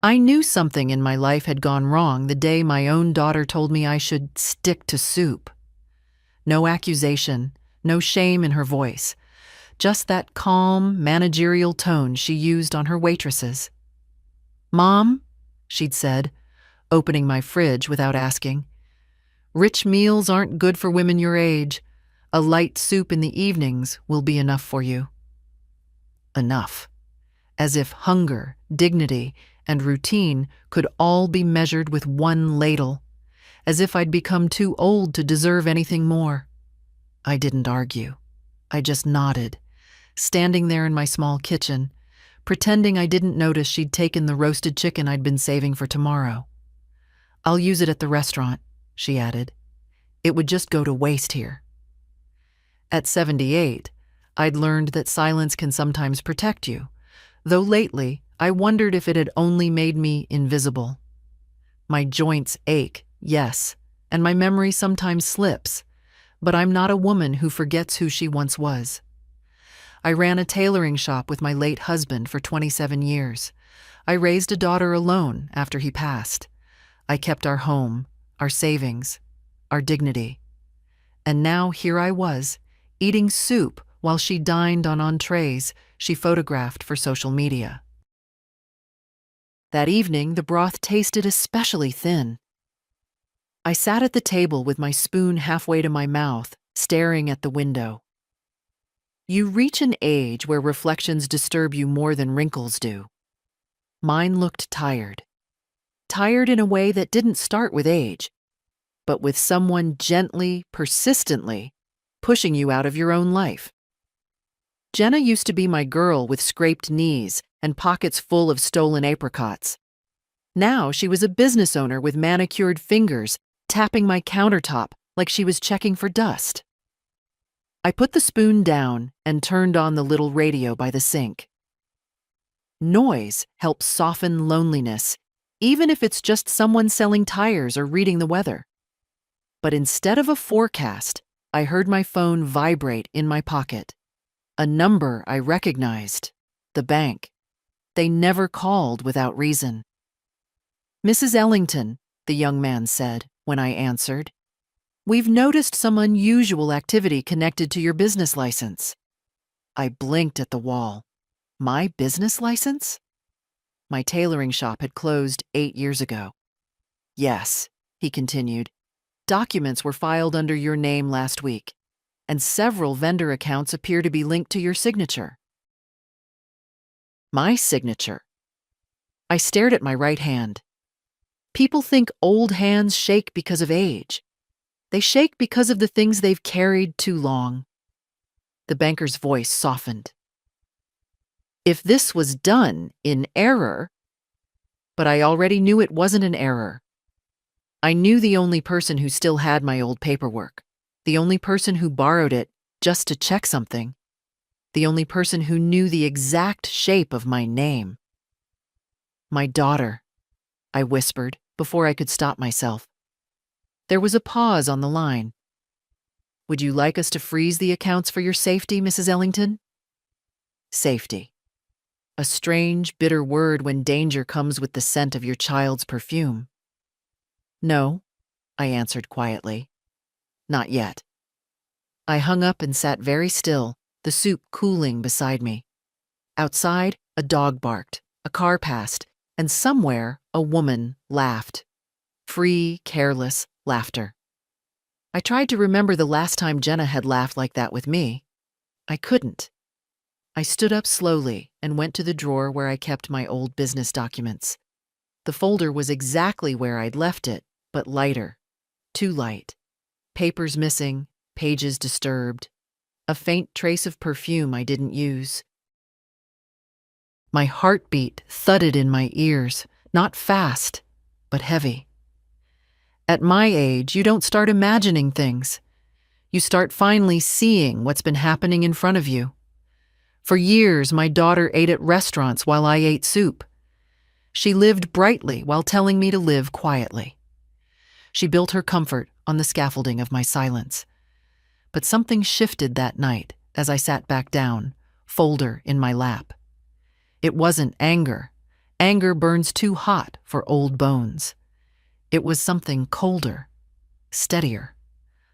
I knew something in my life had gone wrong the day my own daughter told me I should stick to soup. No accusation, no shame in her voice, just that calm, managerial tone she used on her waitresses. "Mom," she'd said, opening my fridge without asking, "rich meals aren't good for women your age. A light soup in the evenings will be enough for you." Enough. As if hunger, dignity, and routine could all be measured with one ladle. As if I'd become too old to deserve anything more. I didn't argue. I just nodded, standing there in my small kitchen, pretending I didn't notice she'd taken the roasted chicken I'd been saving for tomorrow. "I'll use it at the restaurant," she added. "It would just go to waste here." At 78, I'd learned that silence can sometimes protect you, though lately I wondered if it had only made me invisible. My joints ache, yes, and my memory sometimes slips, but I'm not a woman who forgets who she once was. I ran a tailoring shop with my late husband for 27 years. I raised a daughter alone after he passed. I kept our home, our savings, our dignity. And now here I was, eating soup while she dined on entrees she photographed for social media. That evening, the broth tasted especially thin. I sat at the table with my spoon halfway to my mouth, staring at the window. You reach an age where reflections disturb you more than wrinkles do. Mine looked tired. Tired in a way that didn't start with age, but with someone gently, persistently pushing you out of your own life. Jenna used to be my girl with scraped knees and pockets full of stolen apricots. Now she was a business owner with manicured fingers, tapping my countertop like she was checking for dust. I put the spoon down and turned on the little radio by the sink. Noise helps soften loneliness, even if it's just someone selling tires or reading the weather. But instead of a forecast, I heard my phone vibrate in my pocket. A number I recognized, the bank. They never called without reason. "Mrs. Ellington," the young man said when I answered, "we've noticed some unusual activity connected to your business license." I blinked at the wall. My business license? My tailoring shop had closed 8 years ago. "Yes," he continued, "documents were filed under your name last week, and several vendor accounts appear to be linked to your signature." My signature. I stared at my right hand. People think old hands shake because of age. They shake because of the things they've carried too long. The banker's voice softened. "If this was done in error," but I already knew it wasn't an error. I knew the only person who still had my old paperwork, the only person who borrowed it just to check something, the only person who knew the exact shape of my name. "My daughter," I whispered before I could stop myself. There was a pause on the line. "Would you like us to freeze the accounts for your safety, Mrs. Ellington?" Safety. A strange, bitter word when danger comes with the scent of your child's perfume. "No," I answered quietly. "Not yet." I hung up and sat very still, the soup cooling beside me. Outside, a dog barked, a car passed, and somewhere a woman laughed. Free, careless laughter. I tried to remember the last time Jenna had laughed like that with me. I couldn't. I stood up slowly and went to the drawer where I kept my old business documents. The folder was exactly where I'd left it, but lighter. Too light. Papers missing, pages disturbed. A faint trace of perfume I didn't use. My heartbeat thudded in my ears, not fast, but heavy. At my age, you don't start imagining things. You start finally seeing what's been happening in front of you. For years, my daughter ate at restaurants while I ate soup. She lived brightly while telling me to live quietly. She built her comfort on the scaffolding of my silence. But something shifted that night as I sat back down, folder in my lap. It wasn't anger. Anger burns too hot for old bones. It was something colder, steadier,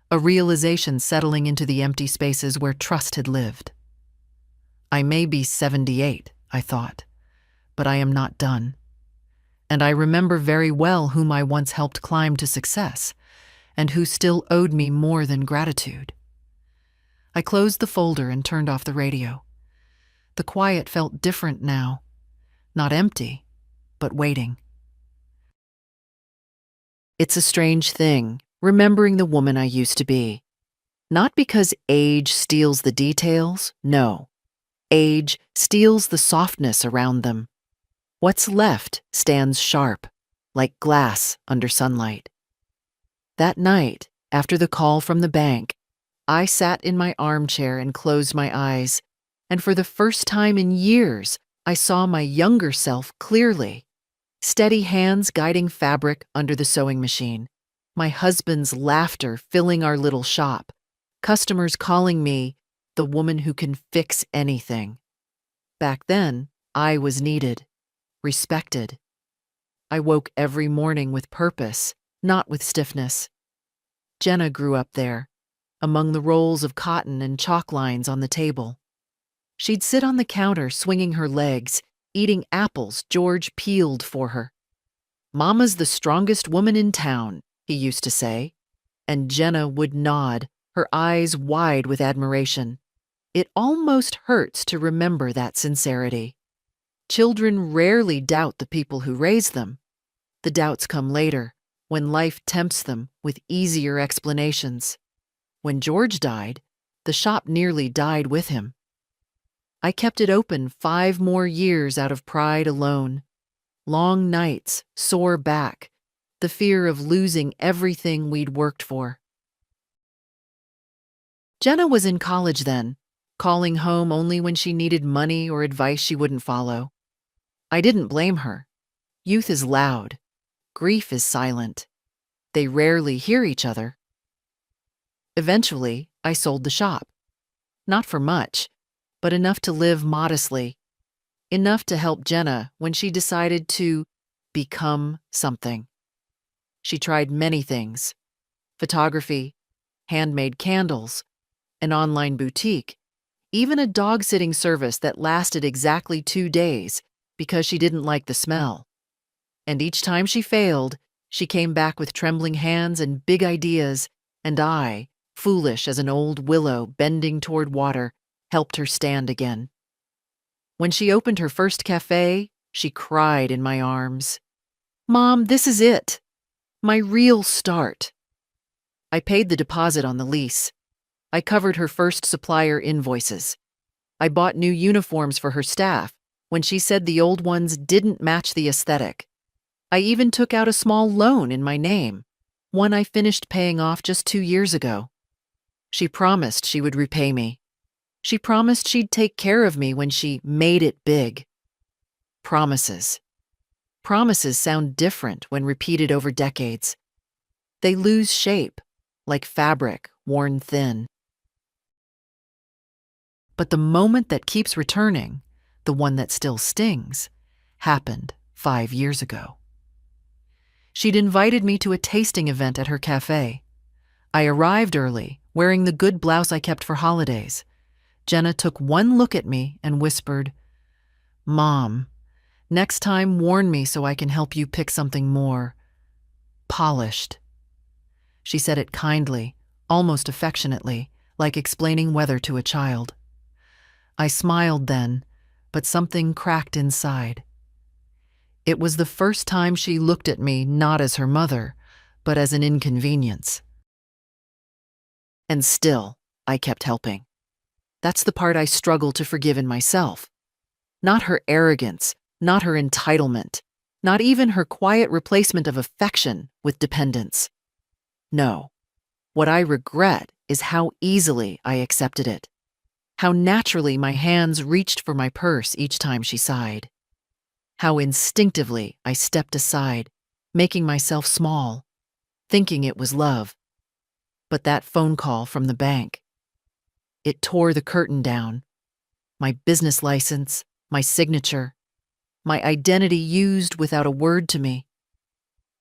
a realization settling into the empty spaces where trust had lived. I may be 78, I thought, but I am not done. And I remember very well whom I once helped climb to success, and who still owed me more than gratitude. I closed the folder and turned off the radio. The quiet felt different now, not empty, but waiting. It's a strange thing, remembering the woman I used to be. Not because age steals the details, no. Age steals the softness around them. What's left stands sharp, like glass under sunlight. That night, after the call from the bank, I sat in my armchair and closed my eyes, and for the first time in years, I saw my younger self clearly. Steady hands guiding fabric under the sewing machine, my husband's laughter filling our little shop, customers calling me the woman who can fix anything. Back then, I was needed, respected. I woke every morning with purpose, not with stiffness. Jenna grew up there, among the rolls of cotton and chalk lines on the table. She'd sit on the counter swinging her legs, eating apples George peeled for her. "Mama's the strongest woman in town," he used to say, and Jenna would nod, her eyes wide with admiration. It almost hurts to remember that sincerity. Children rarely doubt the people who raise them. The doubts come later, when life tempts them with easier explanations. When George died, the shop nearly died with him. I kept it open 5 more years out of pride alone. Long nights, sore back, the fear of losing everything we'd worked for. Jenna was in college then, calling home only when she needed money or advice she wouldn't follow. I didn't blame her. Youth is loud. Grief is silent. They rarely hear each other. Eventually, I sold the shop. Not for much, but enough to live modestly. Enough to help Jenna when she decided to become something. She tried many things: photography, handmade candles, an online boutique, even a dog-sitting service that lasted exactly 2 days because she didn't like the smell. And each time she failed, she came back with trembling hands and big ideas, and I, foolish as an old willow bending toward water, helped her stand again. When she opened her first cafe, she cried in my arms. "Mom, this is it. My real start." I paid the deposit on the lease. I covered her first supplier invoices. I bought new uniforms for her staff when she said the old ones didn't match the aesthetic. I even took out a small loan in my name, one I finished paying off just 2 years ago. She promised she would repay me. She promised she'd take care of me when she made it big. Promises. Promises sound different when repeated over decades. They lose shape, like fabric worn thin. But the moment that keeps returning, the one that still stings, happened 5 years ago. She'd invited me to a tasting event at her cafe. I arrived early, wearing the good blouse I kept for holidays. Jenna took one look at me and whispered, "Mom, next time warn me so I can help you pick something more polished." She said it kindly, almost affectionately, like explaining weather to a child. I smiled then, but something cracked inside. It was the first time she looked at me not as her mother, but as an inconvenience. And still, I kept helping. That's the part I struggle to forgive in myself. Not her arrogance, not her entitlement, not even her quiet replacement of affection with dependence. No, what I regret is how easily I accepted it, how naturally my hands reached for my purse each time she sighed, how instinctively I stepped aside, making myself small, thinking it was love. But that phone call from the bank, it tore the curtain down. My business license, my signature, my identity used without a word to me.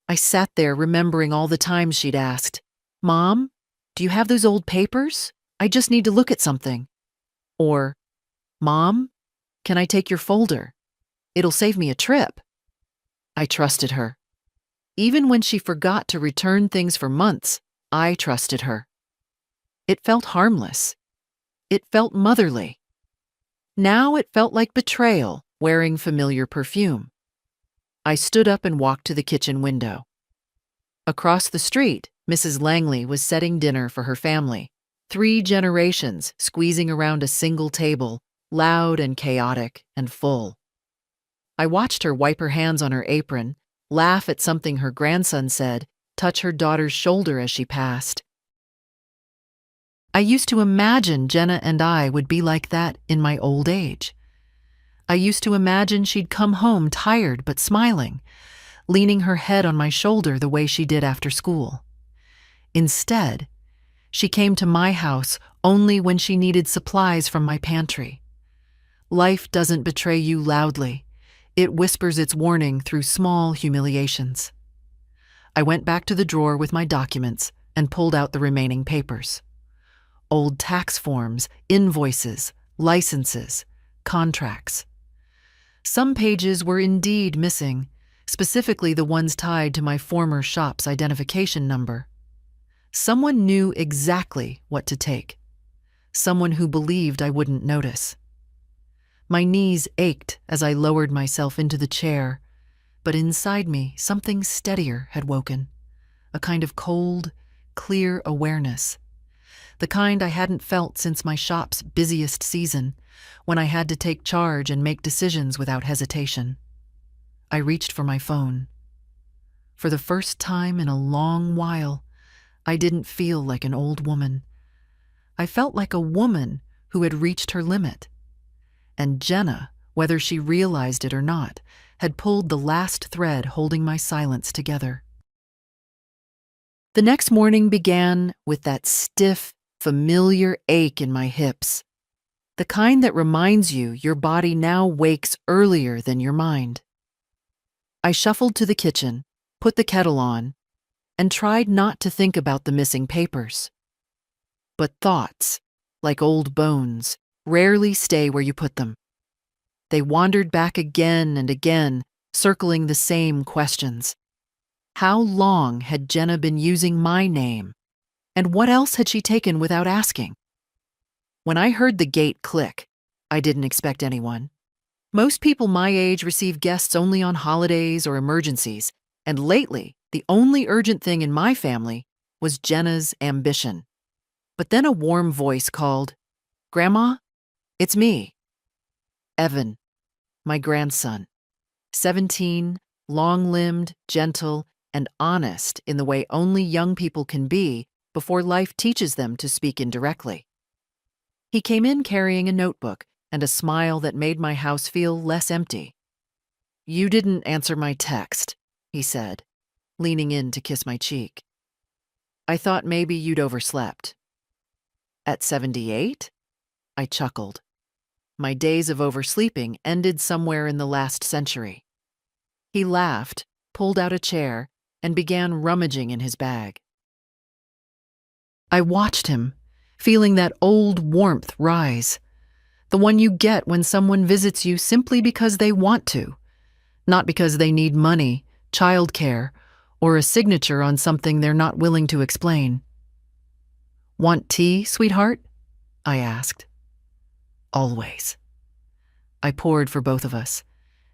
I sat there remembering all the times she'd asked, "Mom, do you have those old papers? I just need to look at something." Or, "Mom, can I take your folder? It'll save me a trip." I trusted her. Even when she forgot to return things for months, I trusted her. It felt harmless. It felt motherly. Now it felt like betrayal, wearing familiar perfume. I stood up and walked to the kitchen window. Across the street, Mrs. Langley was setting dinner for her family. 3 generations squeezing around a single table, loud and chaotic and full. I watched her wipe her hands on her apron, laugh at something her grandson said, touch her daughter's shoulder as she passed. I used to imagine Jenna and I would be like that in my old age. I used to imagine she'd come home tired but smiling, leaning her head on my shoulder the way she did after school. Instead, she came to my house only when she needed supplies from my pantry. Life doesn't betray you loudly. It whispers its warning through small humiliations. I went back to the drawer with my documents and pulled out the remaining papers. Old tax forms, invoices, licenses, contracts. Some pages were indeed missing, specifically the ones tied to my former shop's identification number. Someone knew exactly what to take. Someone who believed I wouldn't notice. My knees ached as I lowered myself into the chair, but inside me something steadier had woken, a kind of cold, clear awareness. The kind I hadn't felt since my shop's busiest season, when I had to take charge and make decisions without hesitation. I reached for my phone. For the first time in a long while, I didn't feel like an old woman. I felt like a woman who had reached her limit. And Jenna, whether she realized it or not, had pulled the last thread holding my silence together. The next morning began with that stiff, familiar ache in my hips, the kind that reminds you your body now wakes earlier than your mind. I shuffled to the kitchen, put the kettle on, and tried not to think about the missing papers. But thoughts, like old bones, rarely stay where you put them. They wandered back again and again, circling the same questions. How long had Jenna been using my name? And what else had she taken without asking? When I heard the gate click, I didn't expect anyone. Most people my age receive guests only on holidays or emergencies, and lately, the only urgent thing in my family was Jenna's ambition. But then a warm voice called, "Grandma, it's me." Evan, my grandson, 17, long-limbed, gentle, and honest in the way only young people can be before life teaches them to speak indirectly. He came in carrying a notebook and a smile that made my house feel less empty. "You didn't answer my text," he said, leaning in to kiss my cheek. "I thought maybe you'd overslept." "At 78? I chuckled. My days of oversleeping ended somewhere in the last century. He laughed, pulled out a chair, and began rummaging in his bag. I watched him, feeling that old warmth rise, the one you get when someone visits you simply because they want to, not because they need money, childcare, or a signature on something they're not willing to explain. "Want tea, sweetheart?" I asked. "Always." I poured for both of us,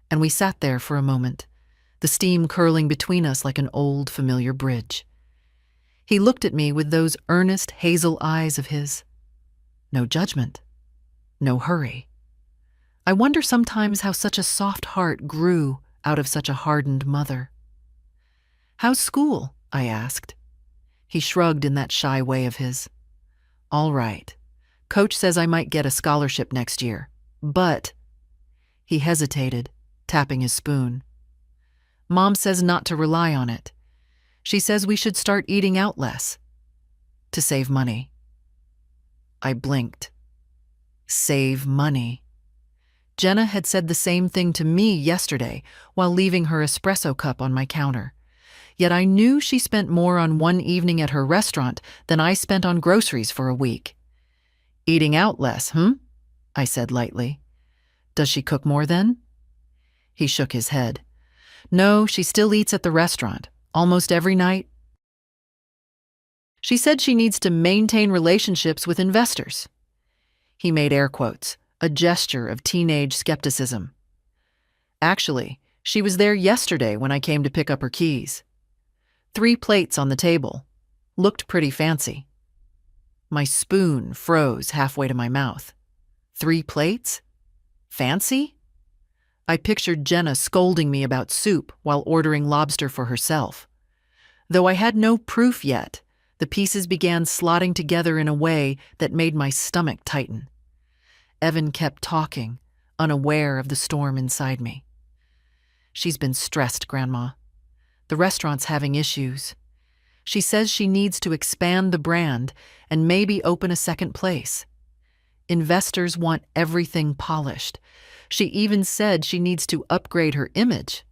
and we sat there for a moment, the steam curling between us like an old, familiar bridge. He looked at me with those earnest hazel eyes of his. No judgment, no hurry. I wonder sometimes how such a soft heart grew out of such a hardened mother. "How's school?" I asked. He shrugged in that shy way of his. "All right. Coach says I might get a scholarship next year, but—" He hesitated, tapping his spoon. "Mom says not to rely on it. She says we should start eating out less. To save money." I blinked. Save money. Jenna had said the same thing to me yesterday while leaving her espresso cup on my counter. Yet I knew she spent more on one evening at her restaurant than I spent on groceries for a week. Eating out less, I said lightly. Does she cook more then? He shook his head. No, she still eats at the restaurant, almost every night. She said she needs to maintain relationships with investors. He made air quotes, a gesture of teenage skepticism. Actually, she was there yesterday when I came to pick up her keys. 3 plates on the table. Looked pretty fancy. My spoon froze halfway to my mouth. 3 plates? Fancy? I pictured Jenna scolding me about soup while ordering lobster for herself. Though I had no proof yet, the pieces began slotting together in a way that made my stomach tighten. Evan kept talking, unaware of the storm inside me. She's been stressed, Grandma. The restaurant's having issues. She says she needs to expand the brand and maybe open a second place. Investors want everything polished. She even said she needs to upgrade her image.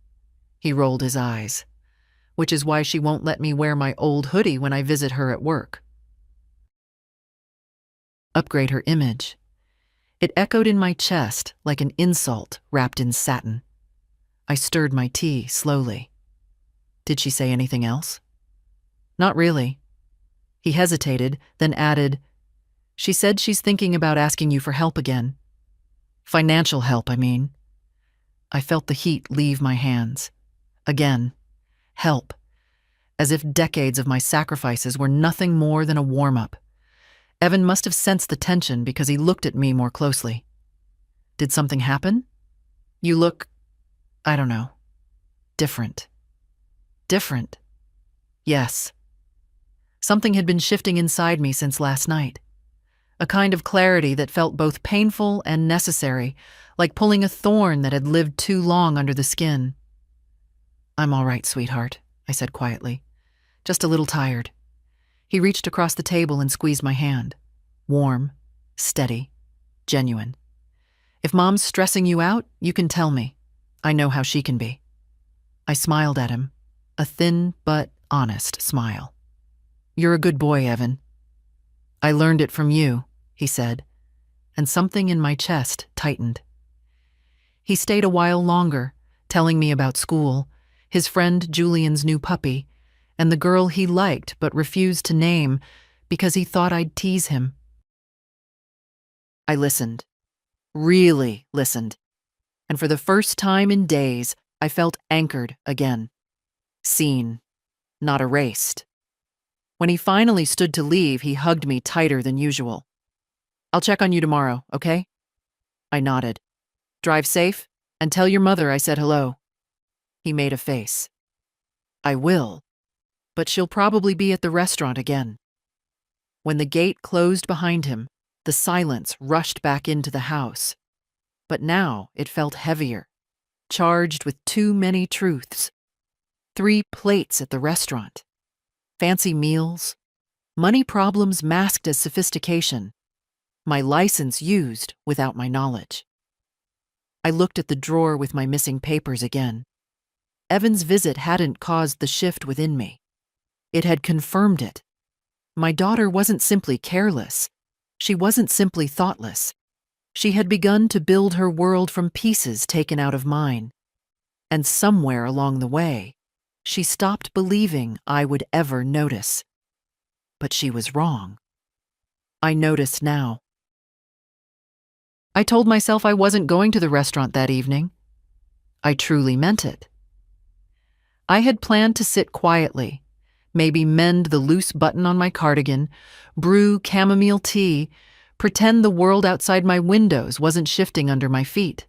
He rolled his eyes, which is why she won't let me wear my old hoodie when I visit her at work. Upgrade her image. It echoed in my chest like an insult wrapped in satin. I stirred my tea slowly. Did she say anything else? Not really. He hesitated, then added, She said she's thinking about asking you for help again. Financial help, I mean. I felt the heat leave my hands. Again, help. As if decades of my sacrifices were nothing more than a warm-up. Evan must have sensed the tension because he looked at me more closely. Did something happen? You look, I don't know, different. Different. Yes. Something had been shifting inside me since last night. A kind of clarity that felt both painful and necessary, like pulling a thorn that had lived too long under the skin. I'm all right, sweetheart, I said quietly. Just a little tired. He reached across the table and squeezed my hand. Warm, steady, genuine. If Mom's stressing you out, you can tell me. I know how she can be. I smiled at him, a thin but honest smile. You're a good boy, Evan. I learned it from you, he said, and something in my chest tightened. He stayed a while longer, telling me about school, his friend Julian's new puppy, and the girl he liked but refused to name because he thought I'd tease him. I listened, really listened, and for the first time in days, I felt anchored again. Seen, not erased. When he finally stood to leave, he hugged me tighter than usual. I'll check on you tomorrow, okay? I nodded. Drive safe, and tell your mother I said hello. He made a face. I will, but she'll probably be at the restaurant again. When the gate closed behind him, the silence rushed back into the house. But now it felt heavier, charged with too many truths. 3 plates at the restaurant. Fancy meals. Money problems masked as sophistication. My license used without my knowledge. I looked at the drawer with my missing papers again. Evan's visit hadn't caused the shift within me. It had confirmed it. My daughter wasn't simply careless. She wasn't simply thoughtless. She had begun to build her world from pieces taken out of mine. And somewhere along the way, she stopped believing I would ever notice. But she was wrong. I noticed now. I told myself I wasn't going to the restaurant that evening. I truly meant it. I had planned to sit quietly, maybe mend the loose button on my cardigan, brew chamomile tea, pretend the world outside my windows wasn't shifting under my feet.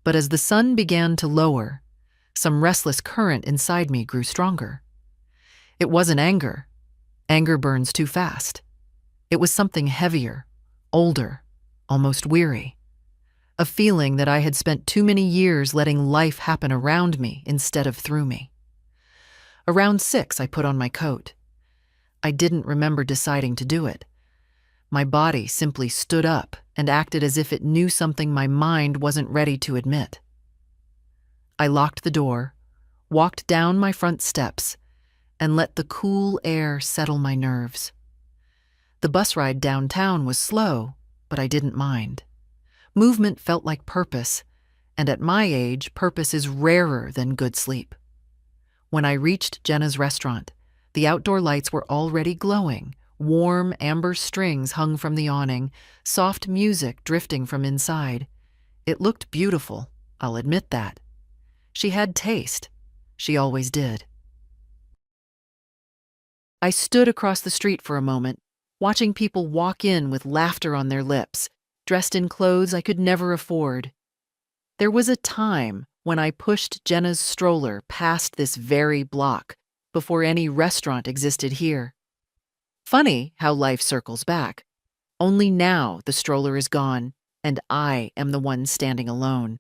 But as the sun began to lower, some restless current inside me grew stronger. It wasn't anger. Anger burns too fast. It was something heavier, older, almost weary. A feeling that I had spent too many years letting life happen around me instead of through me. Around 6, I put on my coat. I didn't remember deciding to do it. My body simply stood up and acted as if it knew something my mind wasn't ready to admit. I locked the door, walked down my front steps, and let the cool air settle my nerves. The bus ride downtown was slow, but I didn't mind. Movement felt like purpose, and at my age, purpose is rarer than good sleep. When I reached Jenna's restaurant, the outdoor lights were already glowing. Warm amber strings hung from the awning, soft music drifting from inside. It looked beautiful, I'll admit that. She had taste. She always did. I stood across the street for a moment, watching people walk in with laughter on their lips, dressed in clothes I could never afford. There was a time when I pushed Jenna's stroller past this very block, before any restaurant existed here. Funny how life circles back. Only now the stroller is gone, and I am the one standing alone.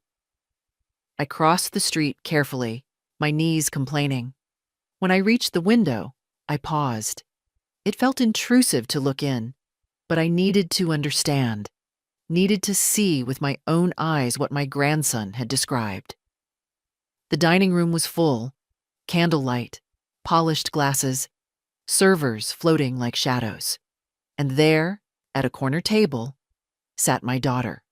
I crossed the street carefully, my knees complaining. When I reached the window, I paused. It felt intrusive to look in, but I needed to understand, needed to see with my own eyes what my grandson had described. The dining room was full, candlelight, polished glasses, servers floating like shadows. And there, at a corner table, sat my daughter.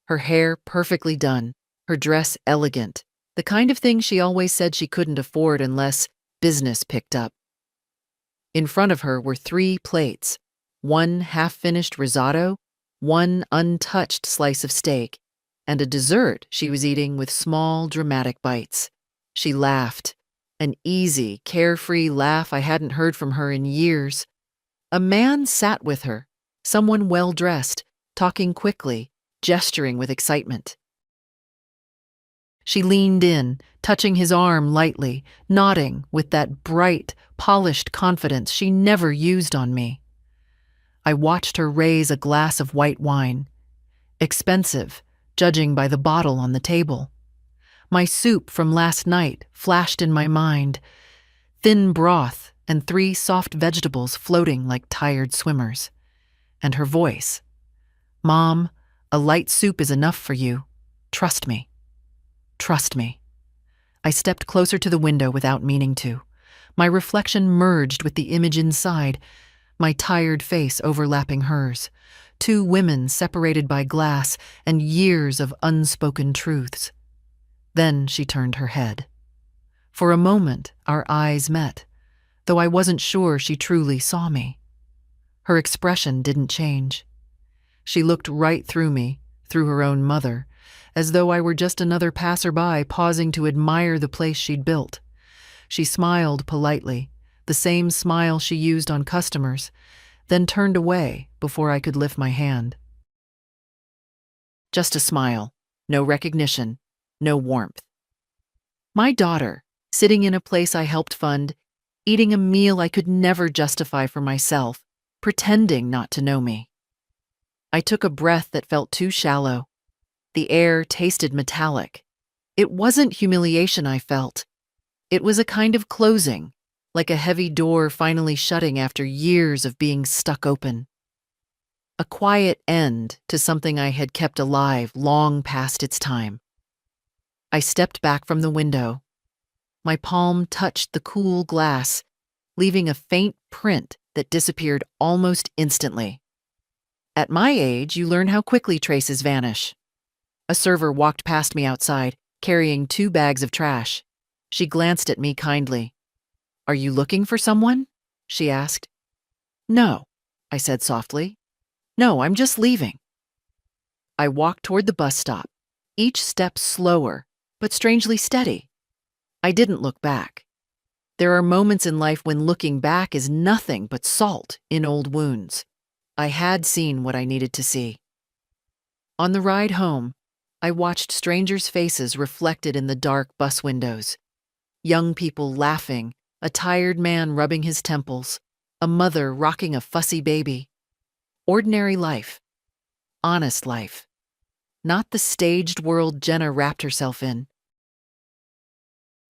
Her hair perfectly done, her dress elegant, the kind of thing she always said she couldn't afford unless business picked up. In front of her were 3 plates, one half-finished risotto, one untouched slice of steak, and a dessert she was eating with small, dramatic bites. She laughed, an easy, carefree laugh I hadn't heard from her in years. A man sat with her, someone well-dressed, talking quickly, gesturing with excitement. She leaned in, touching his arm lightly, nodding with that bright, polished confidence she never used on me. I watched her raise a glass of white wine. Expensive, judging by the bottle on the table. My soup from last night flashed in my mind, thin broth and 3 soft vegetables floating like tired swimmers. And her voice, "Mom, a light soup is enough for you. Trust me. Trust me." I stepped closer to the window without meaning to. My reflection merged with the image inside, my tired face overlapping hers. 2 women separated by glass and years of unspoken truths. Then she turned her head. For a moment, our eyes met, though I wasn't sure she truly saw me. Her expression didn't change. She looked right through me, through her own mother, as though I were just another passerby pausing to admire the place she'd built. She smiled politely, the same smile she used on customers, then turned away before I could lift my hand. Just a smile, no recognition, no warmth. My daughter, sitting in a place I helped fund, eating a meal I could never justify for myself, pretending not to know me. I took a breath that felt too shallow. The air tasted metallic. It wasn't humiliation I felt. It was a kind of closing, like a heavy door finally shutting after years of being stuck open. A quiet end to something I had kept alive long past its time. I stepped back from the window. My palm touched the cool glass, leaving a faint print that disappeared almost instantly. At my age, you learn how quickly traces vanish. A server walked past me outside, carrying 2 bags of trash. She glanced at me kindly. "Are you looking for someone?" she asked. "No," I said softly. "No, I'm just leaving." I walked toward the bus stop, each step slower, but strangely steady. I didn't look back. There are moments in life when looking back is nothing but salt in old wounds. I had seen what I needed to see. On the ride home, I watched strangers' faces reflected in the dark bus windows. Young people laughing, a tired man rubbing his temples, a mother rocking a fussy baby. Ordinary life. Honest life. Not the staged world Jenna wrapped herself in.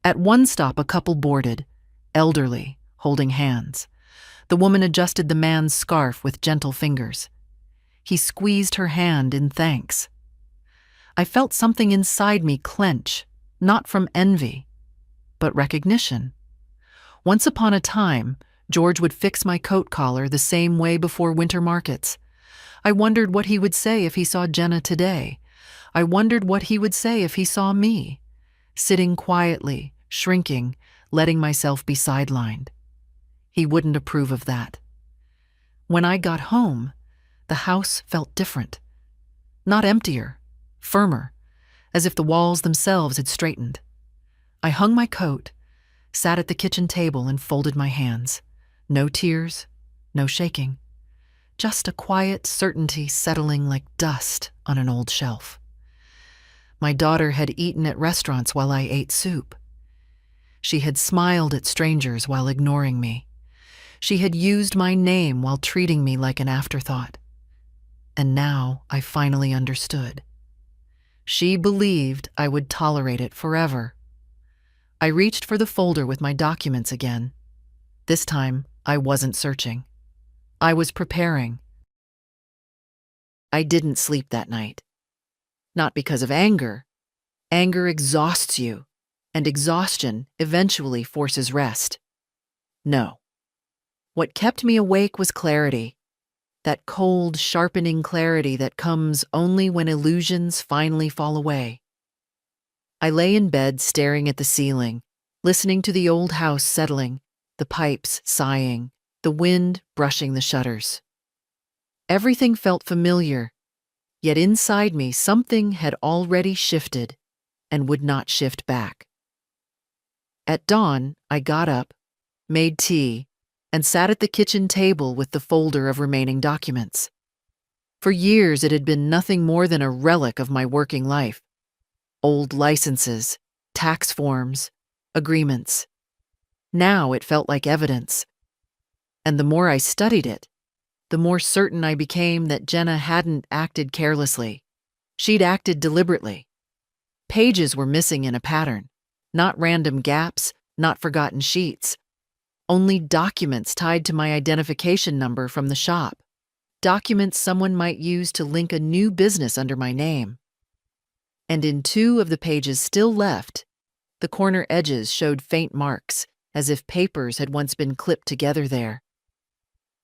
At one stop, a couple boarded, elderly, holding hands. The woman adjusted the man's scarf with gentle fingers. He squeezed her hand in thanks. I felt something inside me clench, not from envy, but recognition. Once upon a time, George would fix my coat collar the same way before winter markets. I wondered what he would say if he saw Jenna today. I wondered what he would say if he saw me, sitting quietly, shrinking, letting myself be sidelined. He wouldn't approve of that. When I got home, the house felt different. Not emptier, firmer, as if the walls themselves had straightened. I hung my coat, sat at the kitchen table and folded my hands. No tears, no shaking. Just a quiet certainty settling like dust on an old shelf. My daughter had eaten at restaurants while I ate soup. She had smiled at strangers while ignoring me. She had used my name while treating me like an afterthought. And now I finally understood. She believed I would tolerate it forever. I reached for the folder with my documents again. This time, I wasn't searching. I was preparing. I didn't sleep that night. Not because of anger. Anger exhausts you, and exhaustion eventually forces rest. No. What kept me awake was clarity. That cold, sharpening clarity that comes only when illusions finally fall away. I lay in bed staring at the ceiling, listening to the old house settling, the pipes sighing, the wind brushing the shutters. Everything felt familiar, yet inside me something had already shifted and would not shift back. At dawn, I got up, made tea, and sat at the kitchen table with the folder of remaining documents. For years it had been nothing more than a relic of my working life. Old licenses, tax forms, agreements. Now it felt like evidence. And the more I studied it, the more certain I became that Jenna hadn't acted carelessly. She'd acted deliberately. Pages were missing in a pattern, not random gaps, not forgotten sheets. Only documents tied to my identification number from the shop. Documents someone might use to link a new business under my name. And in 2 of the pages still left, the corner edges showed faint marks, as if papers had once been clipped together there.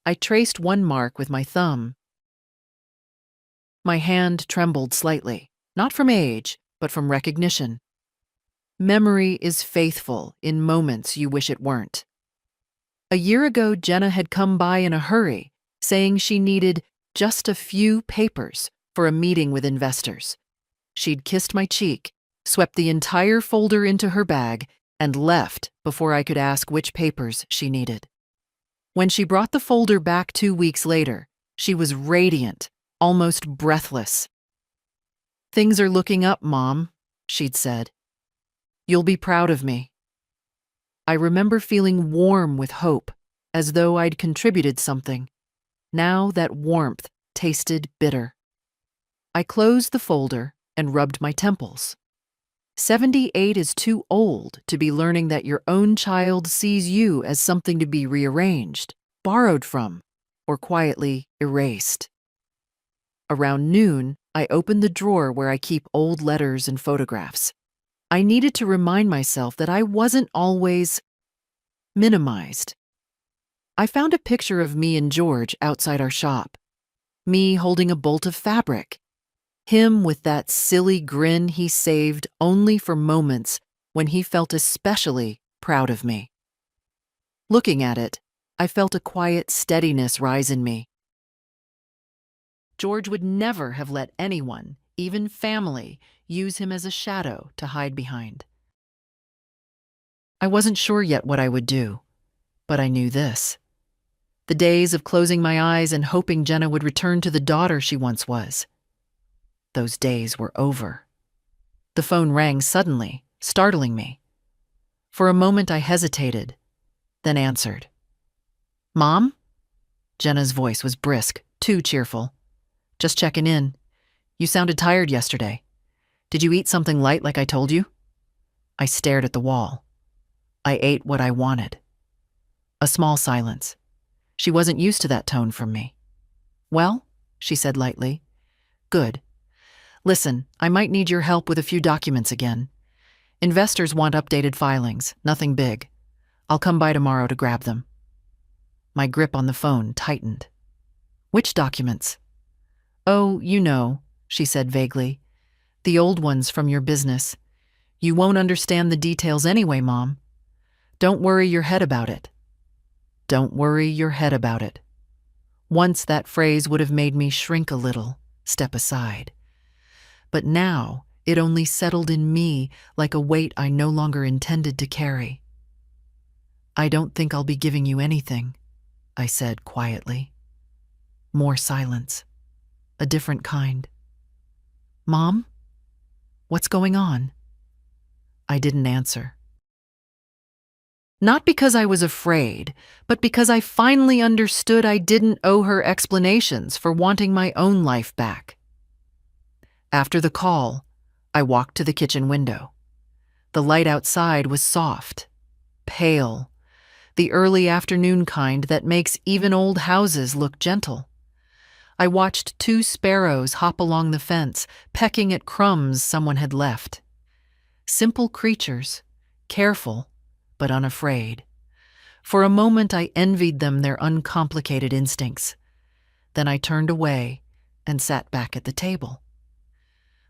I traced one mark with my thumb. My hand trembled slightly, not from age, but from recognition. Memory is faithful in moments you wish it weren't. A year ago, Jenna had come by in a hurry, saying she needed just a few papers for a meeting with investors. She'd kissed my cheek, swept the entire folder into her bag, and left before I could ask which papers she needed. When she brought the folder back 2 weeks later, she was radiant, almost breathless. "Things are looking up, Mom," she'd said. "You'll be proud of me." I remember feeling warm with hope, as though I'd contributed something. Now that warmth tasted bitter. I closed the folder and rubbed my temples. 78 is too old to be learning that your own child sees you as something to be rearranged, borrowed from, or quietly erased. Around noon, I opened the drawer where I keep old letters and photographs. I needed to remind myself that I wasn't always minimized. I found a picture of me and George outside our shop. Me holding a bolt of fabric. Him with that silly grin he saved only for moments when he felt especially proud of me. Looking at it, I felt a quiet steadiness rise in me. George would never have let anyone, even family, use him as a shadow to hide behind. I wasn't sure yet what I would do, but I knew this. The days of closing my eyes and hoping Jenna would return to the daughter she once was. Those days were over. The phone rang suddenly, startling me. For a moment I hesitated, then answered. "Mom?" Jenna's voice was brisk, too cheerful. "Just checking in. You sounded tired yesterday. Did you eat something light like I told you?" I stared at the wall. I ate what I wanted. A small silence. She wasn't used to that tone from me. "Well," she said lightly. Good. Listen, I might need your help with a few documents again. Investors want updated filings, nothing big. I'll come by tomorrow to grab them. My grip on the phone tightened. Which documents? Oh, you know, she said vaguely. The old ones from your business. You won't understand the details anyway, Mom. Don't worry your head about it. Don't worry your head about it. Once that phrase would have made me shrink a little, step aside. But now it only settled in me like a weight I no longer intended to carry. I don't think I'll be giving you anything, I said quietly. More silence. A different kind. Mom? What's going on? I didn't answer. Not because I was afraid, but because I finally understood I didn't owe her explanations for wanting my own life back. After the call, I walked to the kitchen window. The light outside was soft, pale, the early afternoon kind that makes even old houses look gentle. I watched 2 sparrows hop along the fence, pecking at crumbs someone had left. Simple creatures, careful, but unafraid. For a moment I envied them their uncomplicated instincts. Then I turned away and sat back at the table.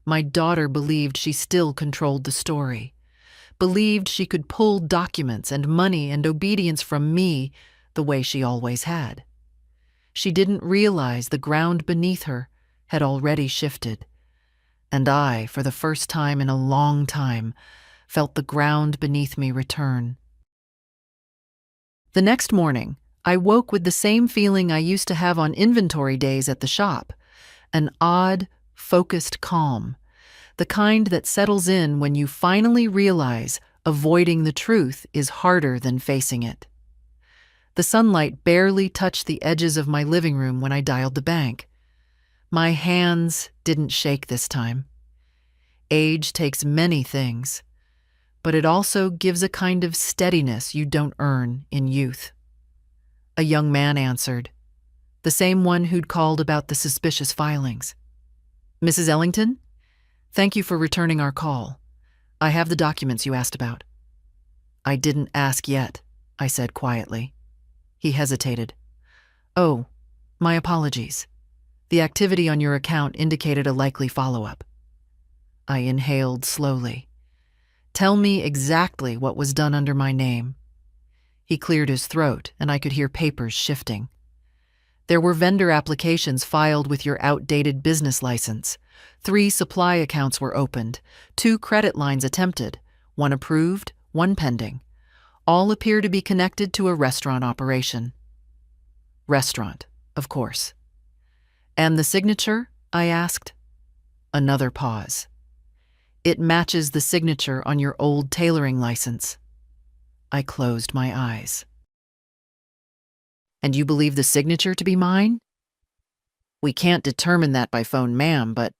My daughter believed she still controlled the story, believed she could pull documents and money and obedience from me the way she always had. She didn't realize the ground beneath her had already shifted, and I, for the first time in a long time, felt the ground beneath me return. The next morning, I woke with the same feeling I used to have on inventory days at the shop, an odd, focused calm, the kind that settles in when you finally realize avoiding the truth is harder than facing it. The sunlight barely touched the edges of my living room when I dialed the bank. My hands didn't shake this time. Age takes many things, but it also gives a kind of steadiness you don't earn in youth. A young man answered, the same one who'd called about the suspicious filings. Mrs. Ellington? Thank you for returning our call. I have the documents you asked about. I didn't ask yet, I said quietly. He hesitated. Oh, my apologies. The activity on your account indicated a likely follow-up. I inhaled slowly. Tell me exactly what was done under my name. He cleared his throat, and I could hear papers shifting. There were vendor applications filed with your outdated business license. 3 supply accounts were opened, 2 credit lines attempted, 1 approved, 1 pending. All appear to be connected to a restaurant operation. Restaurant, of course. And the signature? I asked. Another pause. It matches the signature on your old tailoring license. I closed my eyes. And you believe the signature to be mine? We can't determine that by phone, ma'am, but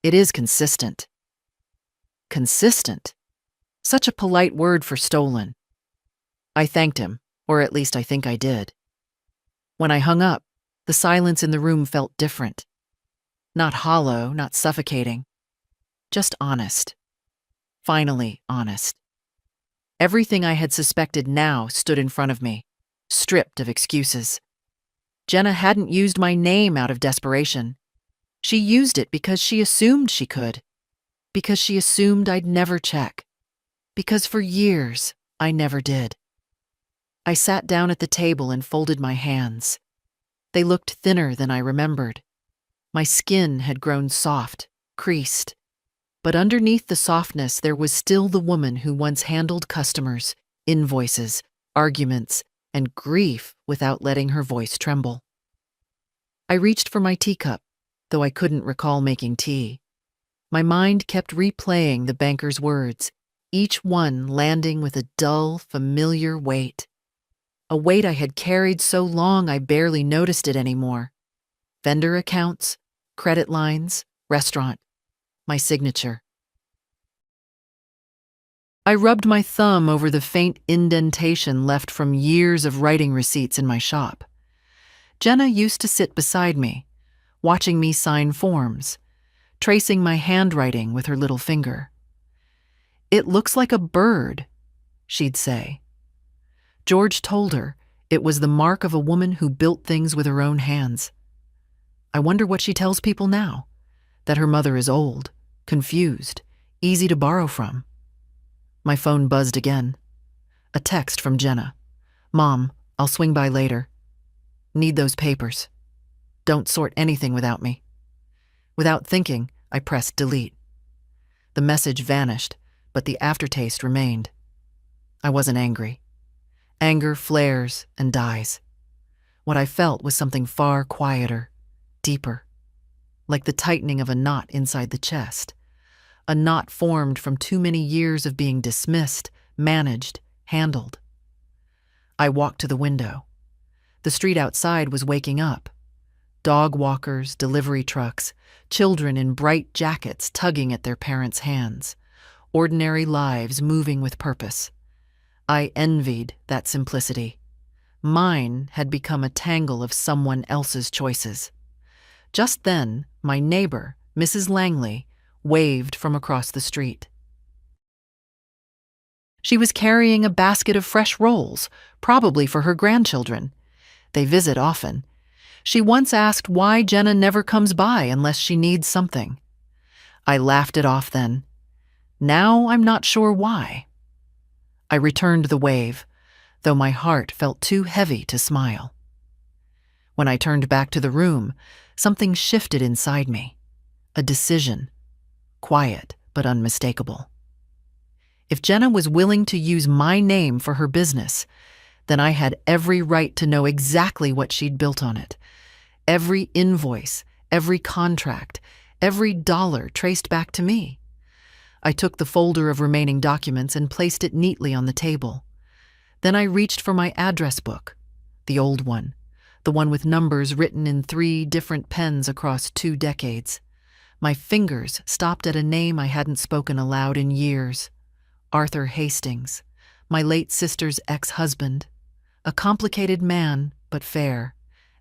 it is consistent. Consistent? Such a polite word for stolen. I thanked him, or at least I think I did. When I hung up, the silence in the room felt different. Not hollow, not suffocating. Just honest. Finally honest. Everything I had suspected now stood in front of me, stripped of excuses. Jenna hadn't used my name out of desperation. She used it because she assumed she could. Because she assumed I'd never check. Because for years, I never did. I sat down at the table and folded my hands. They looked thinner than I remembered. My skin had grown soft, creased. But underneath the softness, there was still the woman who once handled customers, invoices, arguments, and grief without letting her voice tremble. I reached for my teacup, though I couldn't recall making tea. My mind kept replaying the banker's words, each one landing with a dull, familiar weight. A weight I had carried so long I barely noticed it anymore. Vendor accounts, credit lines, restaurant, my signature. I rubbed my thumb over the faint indentation left from years of writing receipts in my shop. Jenna used to sit beside me, watching me sign forms, tracing my handwriting with her little finger. "It looks like a bird," she'd say. George told her it was the mark of a woman who built things with her own hands. I wonder what she tells people now, that her mother is old, confused, easy to borrow from. My phone buzzed again. A text from Jenna. "Mom, I'll swing by later. Need those papers. Don't sort anything without me." Without thinking, I pressed delete. The message vanished, but the aftertaste remained. I wasn't angry. Anger flares and dies. What I felt was something far quieter, deeper, like the tightening of a knot inside the chest, a knot formed from too many years of being dismissed, managed, handled. I walked to the window. The street outside was waking up. Dog walkers, delivery trucks, children in bright jackets tugging at their parents' hands, ordinary lives moving with purpose. I envied that simplicity. Mine had become a tangle of someone else's choices. Just then, my neighbor, Mrs. Langley, waved from across the street. She was carrying a basket of fresh rolls, probably for her grandchildren. They visit often. She once asked why Jenna never comes by unless she needs something. I laughed it off then. Now I'm not sure why. I returned the wave, though my heart felt too heavy to smile. When I turned back to the room, something shifted inside me. A decision. Quiet, but unmistakable. If Jenna was willing to use my name for her business, then I had every right to know exactly what she'd built on it. Every invoice, every contract, every dollar traced back to me. I took the folder of remaining documents and placed it neatly on the table. Then I reached for my address book, the old one, the one with numbers written in 3 different pens across 2 decades. My fingers stopped at a name I hadn't spoken aloud in years. Arthur Hastings, my late sister's ex-husband, a complicated man, but fair,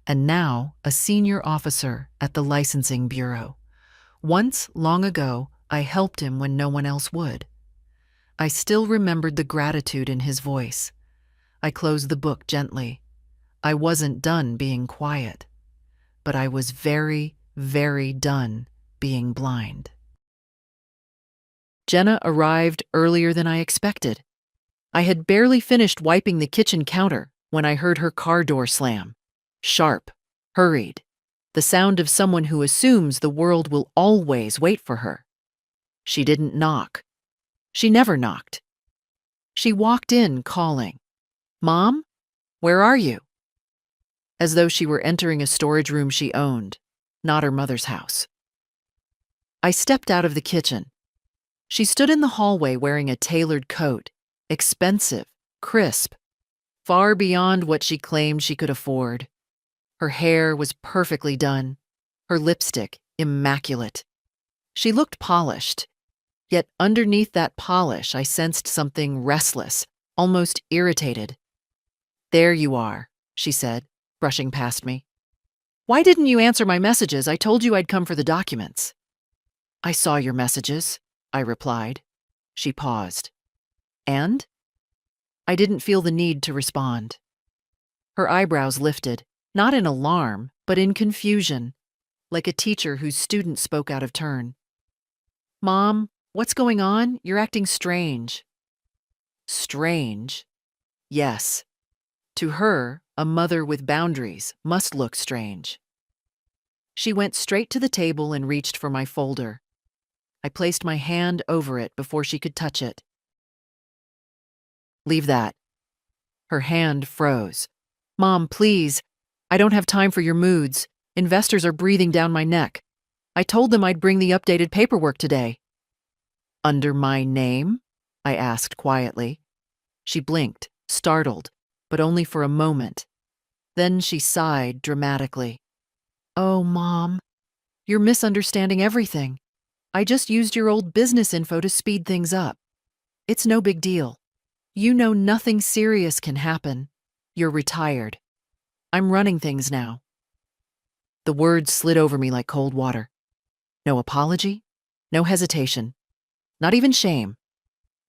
and now a senior officer at the licensing bureau. Once, long ago, I helped him when no one else would. I still remembered the gratitude in his voice. I closed the book gently. I wasn't done being quiet, but I was very, very done being blind. Jenna arrived earlier than I expected. I had barely finished wiping the kitchen counter when I heard her car door slam. Sharp, hurried, the sound of someone who assumes the world will always wait for her. She didn't knock. She never knocked. She walked in calling, "Mom, where are you?" As though she were entering a storage room she owned, not her mother's house. I stepped out of the kitchen. She stood in the hallway wearing a tailored coat, expensive, crisp, far beyond what she claimed she could afford. Her hair was perfectly done, her lipstick immaculate. She looked polished, yet underneath that polish I sensed something restless, almost irritated. "There you are," she said, brushing past me. "Why didn't you answer my messages? I told you I'd come for the documents." "I saw your messages," I replied. She paused. "And?" I didn't feel the need to respond. Her eyebrows lifted, not in alarm, but in confusion, like a teacher whose student spoke out of turn. "Mom, what's going on? You're acting strange." Strange? Yes. To her, a mother with boundaries must look strange. She went straight to the table and reached for my folder. I placed my hand over it before she could touch it. "Leave that." Her hand froze. "Mom, please. I don't have time for your moods. Investors are breathing down my neck. I told them I'd bring the updated paperwork today." "Under my name?" I asked quietly. She blinked, startled, but only for a moment. Then she sighed dramatically. "Oh, Mom, you're misunderstanding everything. I just used your old business info to speed things up. It's no big deal. You know nothing serious can happen. You're retired. I'm running things now." The words slid over me like cold water. No apology, no hesitation, not even shame.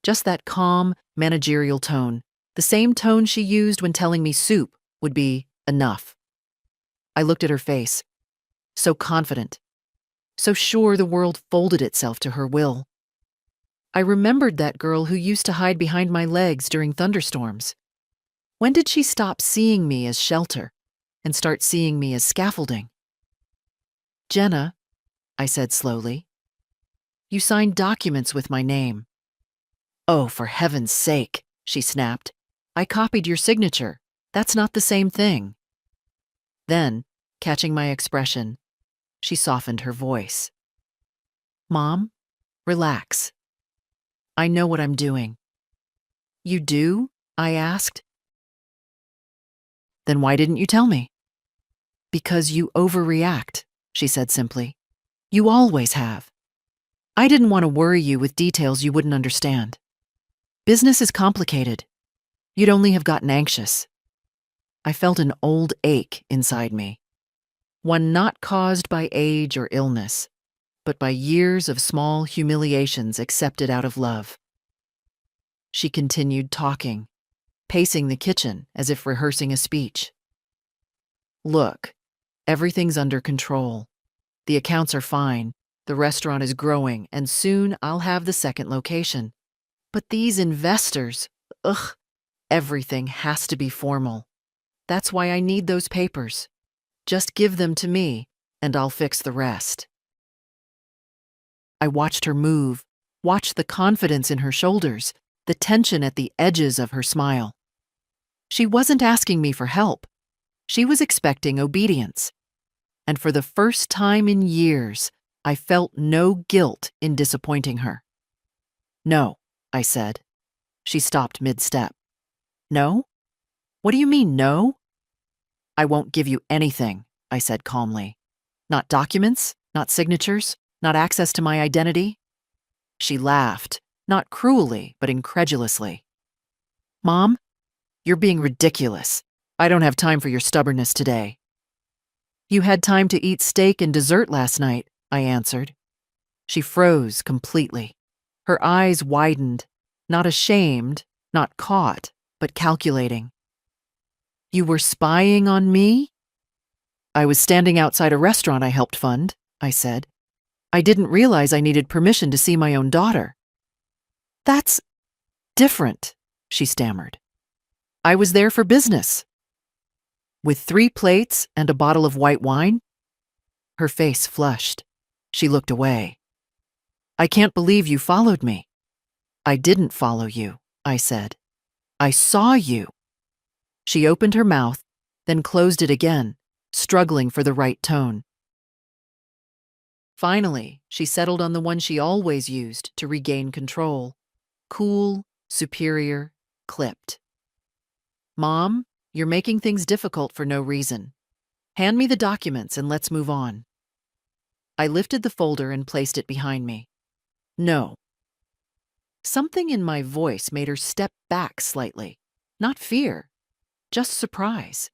Just that calm, managerial tone, the same tone she used when telling me soup would be enough. I looked at her face, so confident, so sure the world folded itself to her will. I remembered that girl who used to hide behind my legs during thunderstorms. When did she stop seeing me as shelter and start seeing me as scaffolding? "Jenna," I said slowly, "you signed documents with my name." "Oh, for heaven's sake," she snapped. "I copied your signature. That's not the same thing." Then, catching my expression, she softened her voice. "Mom, relax. I know what I'm doing." "You do?" I asked. "Then why didn't you tell me?" "Because you overreact," she said simply. "You always have. I didn't want to worry you with details you wouldn't understand. Business is complicated. You'd only have gotten anxious." I felt an old ache inside me, one not caused by age or illness, but by years of small humiliations accepted out of love. She continued talking, pacing the kitchen as if rehearsing a speech. "Look, everything's under control. The accounts are fine, the restaurant is growing, and soon I'll have the second location. But these investors, ugh, everything has to be formal. That's why I need those papers. Just give them to me, and I'll fix the rest." I watched her move, watched the confidence in her shoulders, the tension at the edges of her smile. She wasn't asking me for help. She was expecting obedience. And for the first time in years, I felt no guilt in disappointing her. "No," I said. She stopped mid-step. "No? What do you mean, no?" "I won't give you anything," I said calmly. "Not documents, not signatures, not access to my identity." She laughed, not cruelly, but incredulously. "Mom, you're being ridiculous. I don't have time for your stubbornness today." "You had time to eat steak and dessert last night," I answered. She froze completely. Her eyes widened, not ashamed, not caught, but calculating. "You were spying on me?" "I was standing outside a restaurant I helped fund," I said. "I didn't realize I needed permission to see my own daughter." "That's different," she stammered. "I was there for business." "With 3 plates and a bottle of white wine?" Her face flushed. She looked away. "I can't believe you followed me." "I didn't follow you," I said. "I saw you." She opened her mouth, then closed it again, struggling for the right tone. Finally, she settled on the one she always used to regain control. Cool, superior, clipped. "Mom, you're making things difficult for no reason. Hand me the documents and let's move on." I lifted the folder and placed it behind me. "No." Something in my voice made her step back slightly. Not fear, just surprise.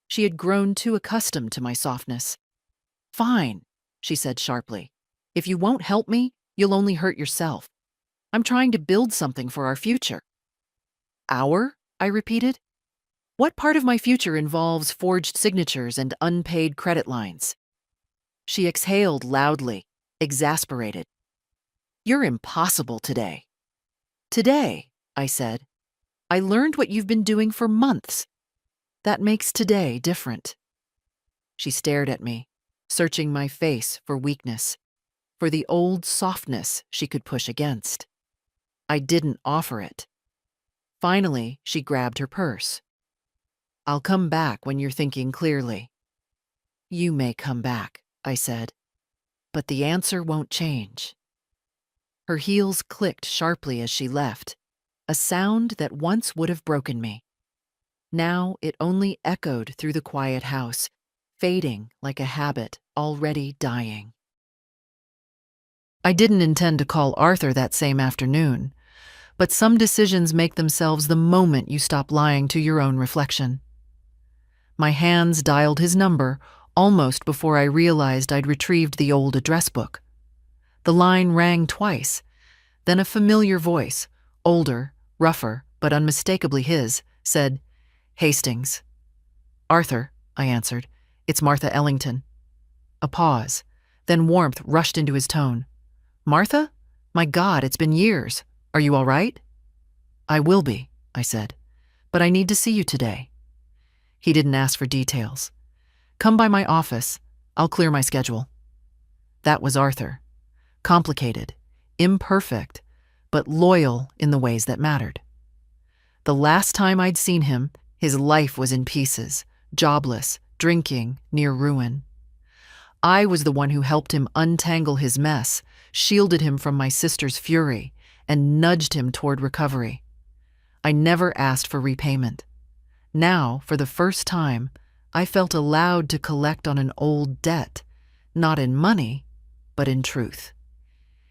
She had grown too accustomed to my softness. "Fine," she said sharply. "If you won't help me, you'll only hurt yourself. I'm trying to build something for our future." "Our?" I repeated. "What part of my future involves forged signatures and unpaid credit lines?" She exhaled loudly, exasperated. "You're impossible today." "Today," I said. "I learned what you've been doing for months. That makes today different." She stared at me, searching my face for weakness, for the old softness she could push against. I didn't offer it. Finally, she grabbed her purse. "I'll come back when you're thinking clearly." "You may come back," I said, "but the answer won't change." Her heels clicked sharply as she left, a sound that once would have broken me. Now it only echoed through the quiet house, fading like a habit already dying. I didn't intend to call Arthur that same afternoon, but some decisions make themselves the moment you stop lying to your own reflection. My hands dialed his number, almost before I realized I'd retrieved the old address book. The line rang twice, then a familiar voice, older, rougher, but unmistakably his, said, "Hastings." "Arthur," I answered. "It's Martha Ellington." A pause, then warmth rushed into his tone. "Martha? My God, it's been years. Are you all right?" "I will be," I said, "but I need to see you today." He didn't ask for details. "Come by my office. I'll clear my schedule." That was Arthur. Complicated, imperfect, but loyal in the ways that mattered. The last time I'd seen him, his life was in pieces, jobless, drinking, near ruin. I was the one who helped him untangle his mess, shielded him from my sister's fury, and nudged him toward recovery. I never asked for repayment. Now, for the first time, I felt allowed to collect on an old debt, not in money, but in truth.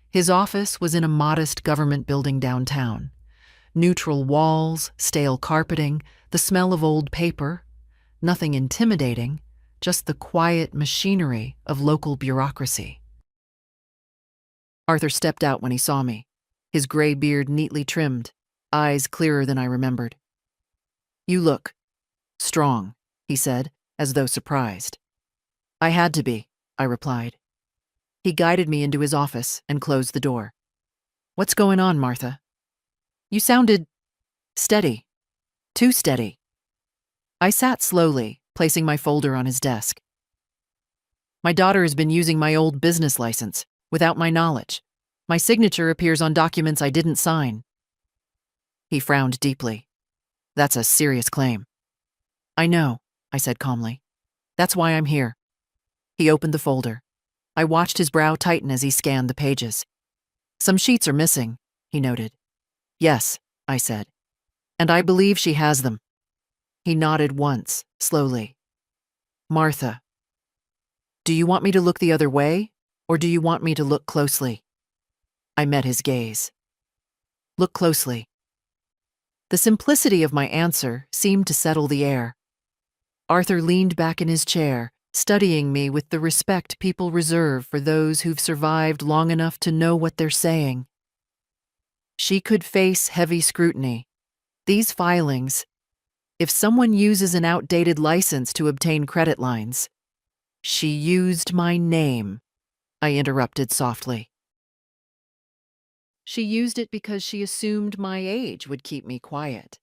His office was in a modest government building downtown. Neutral walls, stale carpeting, the smell of old paper. Nothing intimidating, just the quiet machinery of local bureaucracy. Arthur stepped out when he saw me, his gray beard neatly trimmed, eyes clearer than I remembered. "You look strong," he said, as though surprised. "I had to be," I replied. He guided me into his office and closed the door. "What's going on, Martha? You sounded steady. Too steady." I sat slowly, placing my folder on his desk. "My daughter has been using my old business license, without my knowledge. My signature appears on documents I didn't sign." He frowned deeply. "That's a serious claim." "I know," I said calmly. "That's why I'm here." He opened the folder. I watched his brow tighten as he scanned the pages. "Some sheets are missing," he noted. "Yes," I said. "And I believe she has them." He nodded once, slowly. "Martha, do you want me to look the other way, or do you want me to look closely?" I met his gaze. "Look closely." The simplicity of my answer seemed to settle the air. Arthur leaned back in his chair, studying me with the respect people reserve for those who've survived long enough to know what they're saying. She could face heavy scrutiny. These filings, if someone uses an outdated license to obtain credit lines. "She used my name," I interrupted softly. "She used it because she assumed my age would keep me quiet."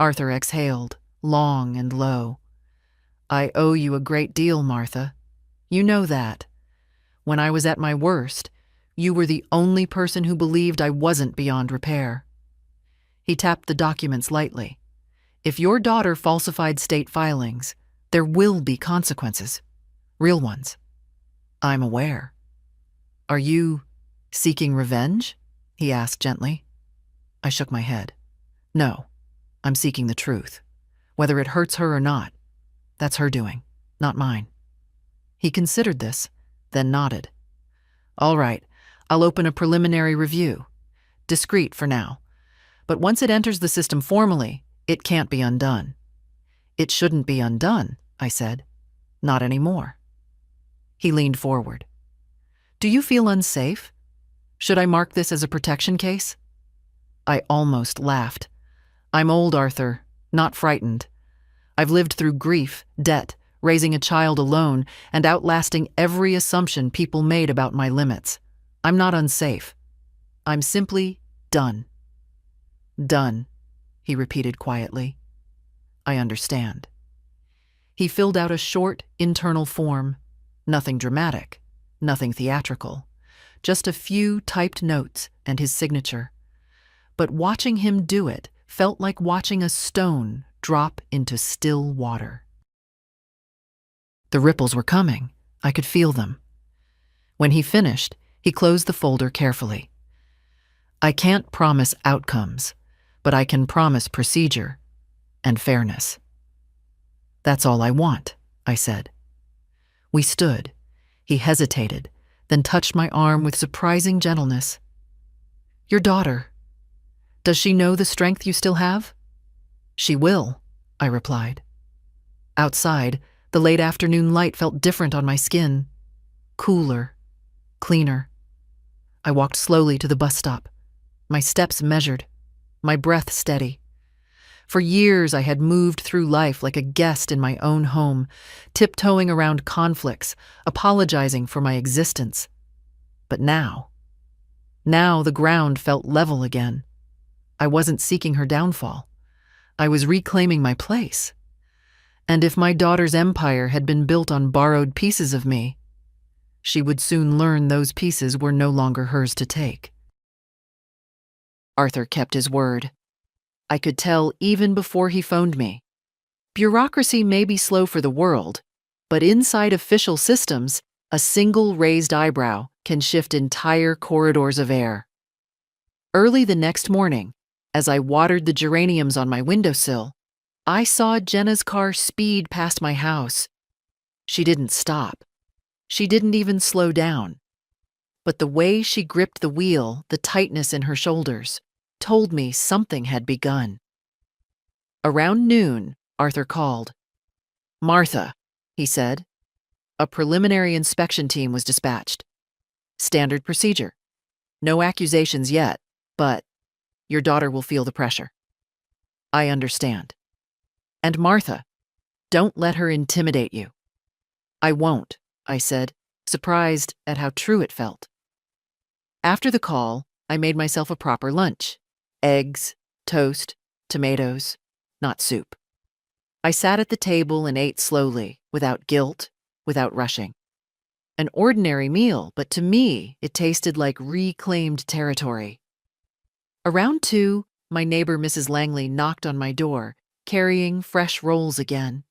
Arthur exhaled, long and low. "I owe you a great deal, Martha. You know that. When I was at my worst, you were the only person who believed I wasn't beyond repair." He tapped the documents lightly. "If your daughter falsified state filings, there will be consequences. Real ones." "I'm aware." "Are you seeking revenge?" he asked gently. I shook my head. "No, I'm seeking the truth. Whether it hurts her or not, that's her doing, not mine." He considered this, then nodded. "All right, I'll open a preliminary review. Discreet for now. But once it enters the system formally, it can't be undone." "It shouldn't be undone," I said. "Not anymore." He leaned forward. "Do you feel unsafe? Should I mark this as a protection case?" I almost laughed. "I'm old, Arthur, not frightened. I've lived through grief, debt, raising a child alone, and outlasting every assumption people made about my limits. I'm not unsafe. I'm simply done." "Done," he repeated quietly. "I understand." He filled out a short, internal form. Nothing dramatic, nothing theatrical. Just a few typed notes and his signature. But watching him do it felt like watching a stone drop into still water. The ripples were coming. I could feel them. When he finished, he closed the folder carefully. "I can't promise outcomes, but I can promise procedure and fairness." "That's all I want," I said. We stood. He hesitated, then touched my arm with surprising gentleness. "Your daughter. Does she know the strength you still have?" "She will," I replied. Outside, The late afternoon light felt different on my skin. Cooler, cleaner. I walked slowly to the bus stop, my steps measured, my breath steady. For years I had moved through life like a guest in my own home, tiptoeing around conflicts, apologizing for my existence. But now the ground felt level again. I wasn't seeking her downfall. I was reclaiming my place. And if my daughter's empire had been built on borrowed pieces of me, she would soon learn those pieces were no longer hers to take. Arthur kept his word. I could tell even before he phoned me. Bureaucracy may be slow for the world, but inside official systems, a single raised eyebrow can shift entire corridors of air. Early the next morning, as I watered the geraniums on my windowsill, I saw Jenna's car speed past my house. She didn't stop. She didn't even slow down. But the way she gripped the wheel, the tightness in her shoulders, told me something had begun. Around noon, Arthur called. "Martha," he said. A preliminary inspection team was dispatched. Standard procedure. No accusations yet, but your daughter will feel the pressure. I understand. And Martha, don't let her intimidate you. I won't, I said, surprised at how true it felt. After the call, I made myself a proper lunch. Eggs, toast, tomatoes, not soup. I sat at the table and ate slowly, without guilt, without rushing. An ordinary meal, but to me, it tasted like reclaimed territory. Around 2, my neighbor Mrs. Langley knocked on my door, carrying fresh rolls again.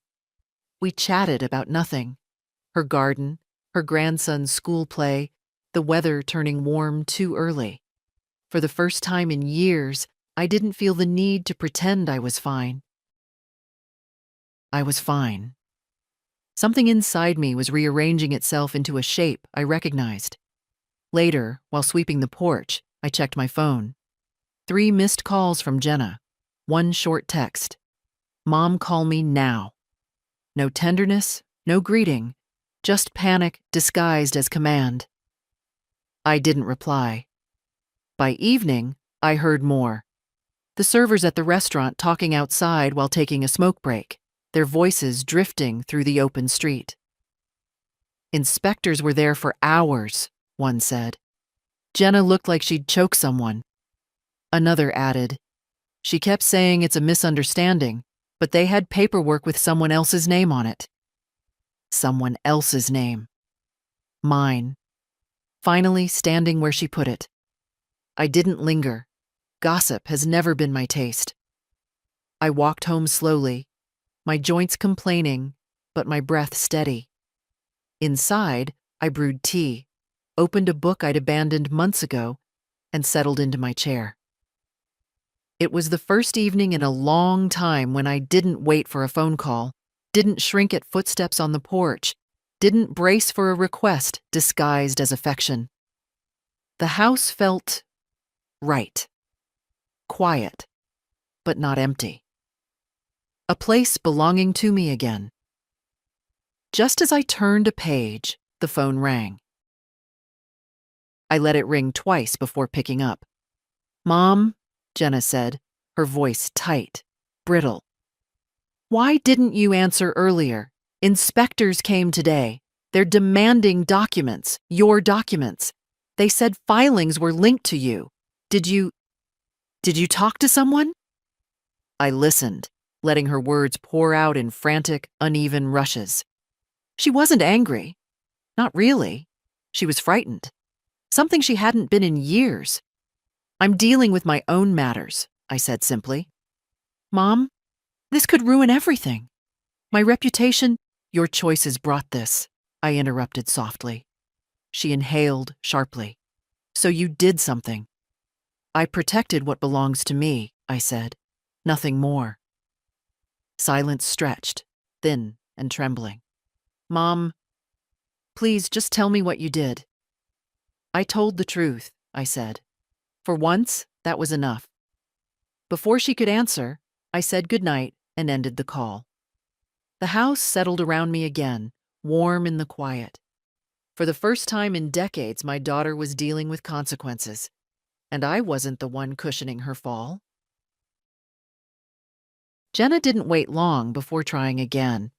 We chatted about nothing. Her garden, her grandson's school play, the weather turning warm too early. For the first time in years, I didn't feel the need to pretend I was fine. I was fine. Something inside me was rearranging itself into a shape I recognized. Later, while sweeping the porch, I checked my phone. 3 missed calls from Jenna, 1 short text. "Mom, call me now." No tenderness, no greeting, just panic disguised as command. I didn't reply. By evening, I heard more. The servers at the restaurant talking outside while taking a smoke break, their voices drifting through the open street. "Inspectors were there for hours," one said. "Jenna looked like she'd choke someone." Another added, "She kept saying it's a misunderstanding, but they had paperwork with someone else's name on it." Someone else's name. Mine. Finally standing where she put it. I didn't linger. Gossip has never been my taste. I walked home slowly, my joints complaining, but my breath steady. Inside, I brewed tea, opened a book I'd abandoned months ago, and settled into my chair. It was the first evening in a long time when I didn't wait for a phone call, didn't shrink at footsteps on the porch, didn't brace for a request disguised as affection. The house felt right. Quiet, but not empty. A place belonging to me again. Just as I turned a page, the phone rang. I let it ring twice before picking up. "Mom," Jenna said, her voice tight, brittle. "Why didn't you answer earlier? Inspectors came today. They're demanding documents, your documents. They said filings were linked to you. Did you talk to someone?" I listened, letting her words pour out in frantic, uneven rushes. She wasn't angry. Not really. She was frightened. Something she hadn't been in years. "I'm dealing with my own matters," I said simply. "Mom, this could ruin everything. My reputation—" "Your choices brought this," I interrupted softly. She inhaled sharply. "So you did something." "I protected what belongs to me," I said. "Nothing more." Silence stretched, thin and trembling. "Mom, please just tell me what you did." I told the truth, I said. For once, that was enough. Before she could answer, I said goodnight and ended the call. The house settled around me again, warm in the quiet. For the first time in decades, my daughter was dealing with consequences, and I wasn't the one cushioning her fall. Jenna didn't wait long before trying again.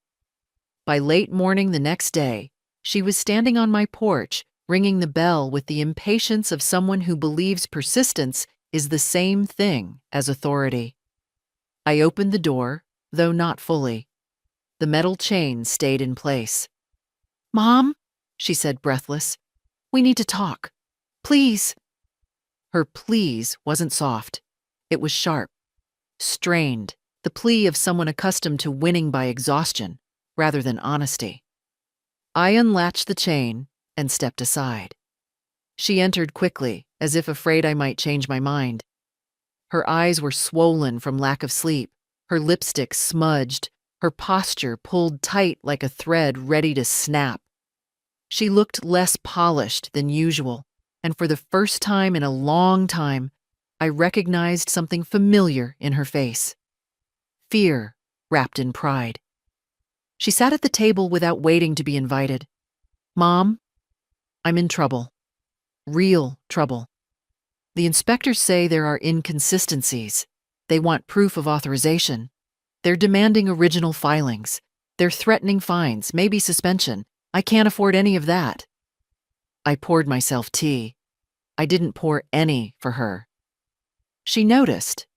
By late morning the next day, she was standing on my porch, ringing the bell with the impatience of someone who believes persistence is the same thing as authority. I opened the door, though not fully. The metal chain stayed in place. "Mom," she said, breathless, "we need to talk. Please." Her please wasn't soft. It was sharp, strained, the plea of someone accustomed to winning by exhaustion rather than honesty. I unlatched the chain and stepped aside. She entered quickly, as if afraid I might change my mind. Her eyes were swollen from lack of sleep, her lipstick smudged, her posture pulled tight like a thread ready to snap. She looked less polished than usual, and for the first time in a long time, I recognized something familiar in her face. Fear wrapped in pride. She sat at the table without waiting to be invited. "Mom, I'm in trouble. Real trouble. The inspectors say there are inconsistencies. They want proof of authorization. They're demanding original filings. They're threatening fines, maybe suspension. I can't afford any of that." I poured myself tea. I didn't pour any for her. She noticed.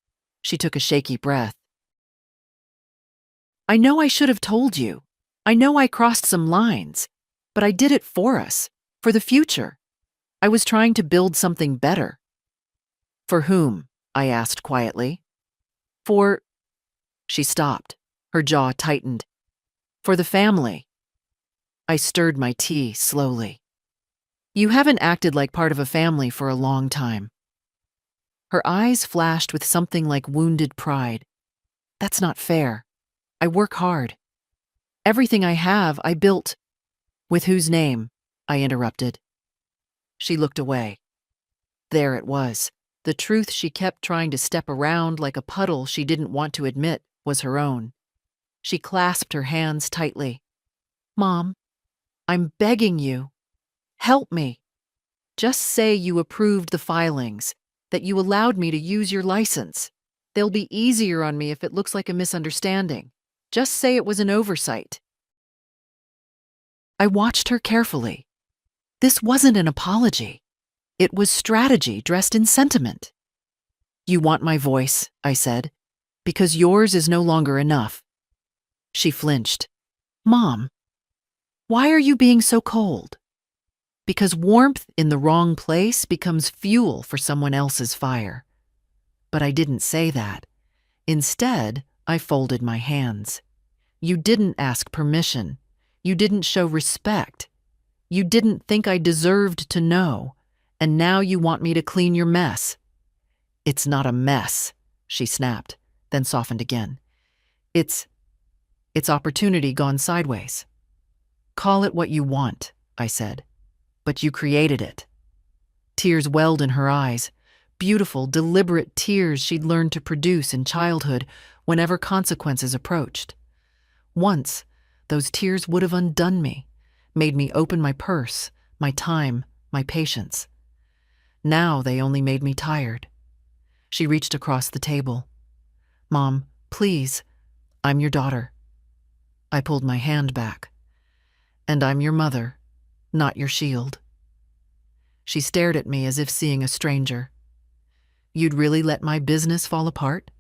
She took a shaky breath. "I know I should have told you. I know I crossed some lines, but I did it for us, for the future. I was trying to build something better." "For whom?" I asked quietly. "For—" She stopped. Her jaw tightened. "For the family." I stirred my tea slowly. "You haven't acted like part of a family for a long time." Her eyes flashed with something like wounded pride. "That's not fair. I work hard. Everything I have, I built—" "With whose name?" I interrupted. She looked away. There it was. The truth she kept trying to step around like a puddle she didn't want to admit was her own. She clasped her hands tightly. "Mom, I'm begging you. Help me. Just say you approved the filings, that you allowed me to use your license. They'll be easier on me if it looks like a misunderstanding. Just say it was an oversight." I watched her carefully. This wasn't an apology. It was strategy dressed in sentiment. "You want my voice," I said, "because yours is no longer enough." She flinched. "Mom, why are you being so cold?" "Because warmth in the wrong place becomes fuel for someone else's fire." But I didn't say that. Instead, I folded my hands. "You didn't ask permission. You didn't show respect. You didn't think I deserved to know. And now you want me to clean your mess." "It's not a mess," she snapped, then softened again. It's opportunity gone sideways." "Call it what you want," I said. "But you created it." Tears welled in her eyes, beautiful, deliberate tears she'd learned to produce in childhood whenever consequences approached. Once, those tears would have undone me, made me open my purse, my time, my patience. Now they only made me tired. She reached across the table. "Mom, please, I'm your daughter." I pulled my hand back. "And I'm your mother, not your shield." She stared at me as if seeing a stranger. "You'd really let my business fall apart?"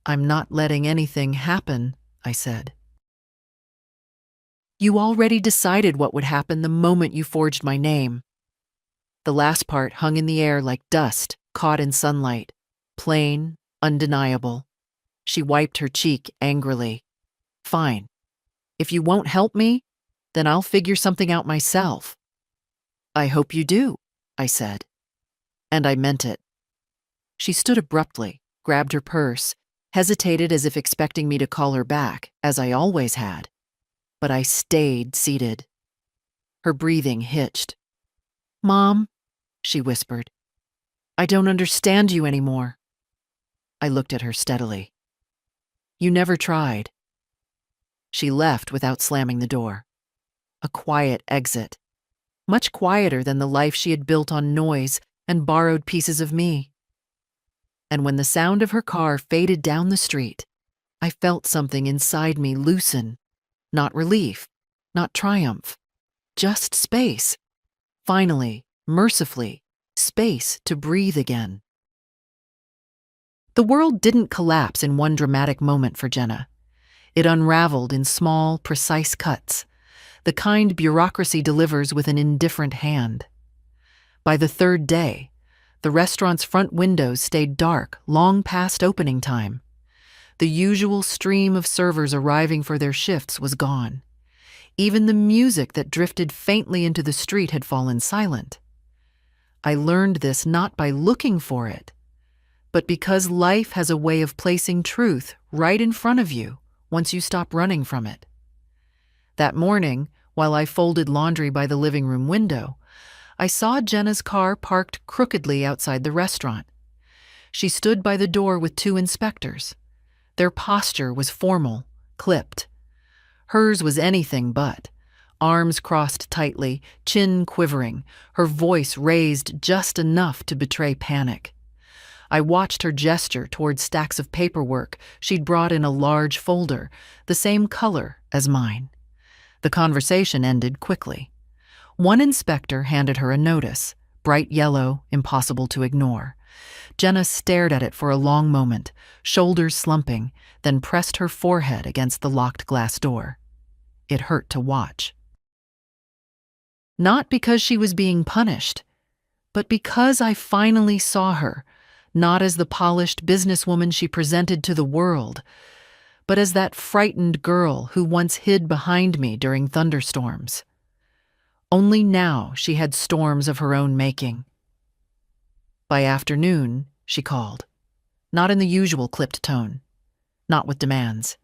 "I'm not letting anything happen," I said. "You already decided what would happen the moment you forged my name." The last part hung in the air like dust caught in sunlight, plain, undeniable. She wiped her cheek angrily. "Fine. If you won't help me, then I'll figure something out myself." "I hope you do," I said. And I meant it. She stood abruptly, grabbed her purse, hesitated as if expecting me to call her back, as I always had. But I stayed seated. Her breathing hitched. "Mom," she whispered, "I don't understand you anymore." I looked at her steadily. "You never tried." She left without slamming the door. A quiet exit, much quieter than the life she had built on noise and borrowed pieces of me. And when the sound of her car faded down the street, I felt something inside me loosen. Not relief, not triumph, just space. Finally, mercifully, space to breathe again. The world didn't collapse in one dramatic moment for Jenna. It unraveled in small, precise cuts, the kind bureaucracy delivers with an indifferent hand. By the third day, the restaurant's front windows stayed dark long past opening time. The usual stream of servers arriving for their shifts was gone. Even the music that drifted faintly into the street had fallen silent. I learned this not by looking for it, but because life has a way of placing truth right in front of you once you stop running from it. That morning, while I folded laundry by the living room window, I saw Jenna's car parked crookedly outside the restaurant. She stood by the door with two inspectors. Their posture was formal, clipped. Hers was anything but. Arms crossed tightly, chin quivering, her voice raised just enough to betray panic. I watched her gesture toward stacks of paperwork she'd brought in a large folder, the same color as mine. The conversation ended quickly. One inspector handed her a notice, bright yellow, impossible to ignore. Jenna stared at it for a long moment, shoulders slumping, then pressed her forehead against the locked glass door. It hurt to watch. Not because she was being punished, but because I finally saw her, not as the polished businesswoman she presented to the world, but as that frightened girl who once hid behind me during thunderstorms. Only now she had storms of her own making. By afternoon, she called. Not in the usual clipped tone. Not with demands.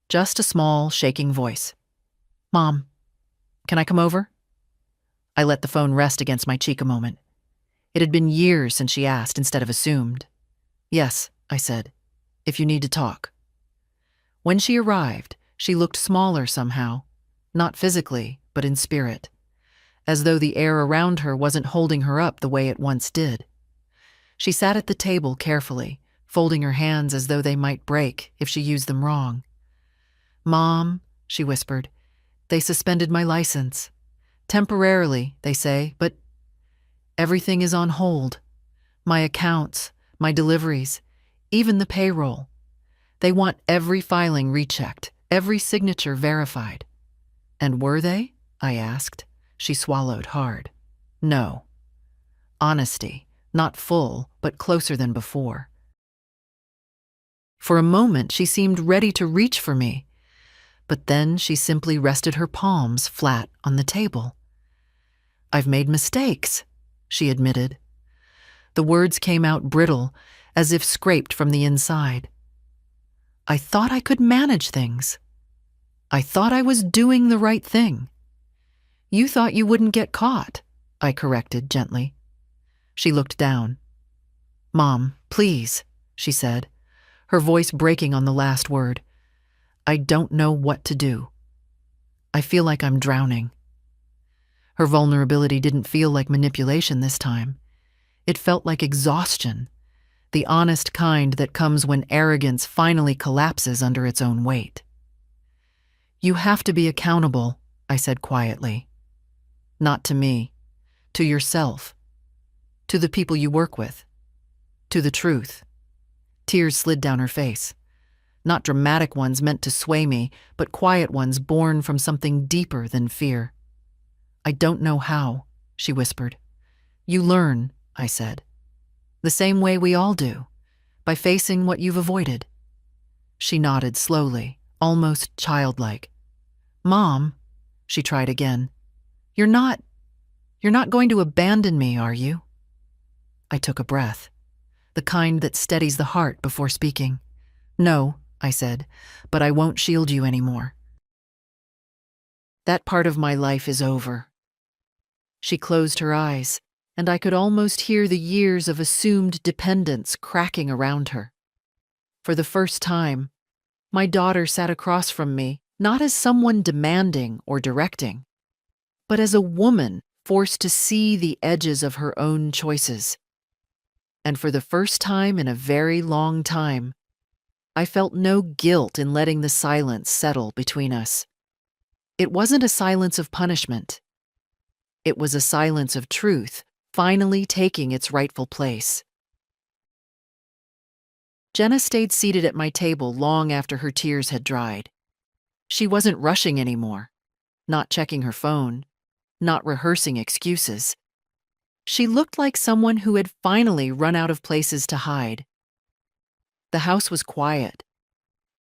Just a small, shaking voice. "Mom, can I come over?" I let the phone rest against my cheek a moment. It had been years since she asked instead of assumed. "Yes," I said, "if you need to talk." When she arrived, she looked smaller somehow. Not physically, but in spirit. As though the air around her wasn't holding her up the way it once did. She sat at the table carefully, folding her hands as though they might break if she used them wrong. "Mom," she whispered, "they suspended my license. Temporarily, they say, but everything is on hold. My accounts, my deliveries, even the payroll. They want every filing rechecked, every signature verified." "And were they?" I asked. She swallowed hard. "No." Honesty, not full, but closer than before. For a moment, she seemed ready to reach for me, but then she simply rested her palms flat on the table. "I've made mistakes," she admitted. The words came out brittle, as if scraped from the inside. "I thought I could manage things. I thought I was doing the right thing." "You thought you wouldn't get caught," I corrected gently. She looked down. "Mom, please," she said, her voice breaking on the last word. "I don't know what to do. I feel like I'm drowning." Her vulnerability didn't feel like manipulation this time. It felt like exhaustion, the honest kind that comes when arrogance finally collapses under its own weight. "You have to be accountable," I said quietly. "Not to me, to yourself, to the people you work with, to the truth." Tears slid down her face. Not dramatic ones meant to sway me, but quiet ones born from something deeper than fear. "I don't know how," she whispered. "You learn," I said. "The same way we all do, by facing what you've avoided." She nodded slowly, almost childlike. "Mom," she tried again, You're not going to abandon me, are you?" I took a breath, the kind that steadies the heart before speaking. "No," I said, "but I won't shield you anymore. That part of my life is over." She closed her eyes, and I could almost hear the years of assumed dependence cracking around her. For the first time, my daughter sat across from me, not as someone demanding or directing, but as a woman forced to see the edges of her own choices. And for the first time in a very long time, I felt no guilt in letting the silence settle between us. It wasn't a silence of punishment. It was a silence of truth, finally taking its rightful place. Jenna stayed seated at my table long after her tears had dried. She wasn't rushing anymore, not checking her phone, not rehearsing excuses. She looked like someone who had finally run out of places to hide. The house was quiet,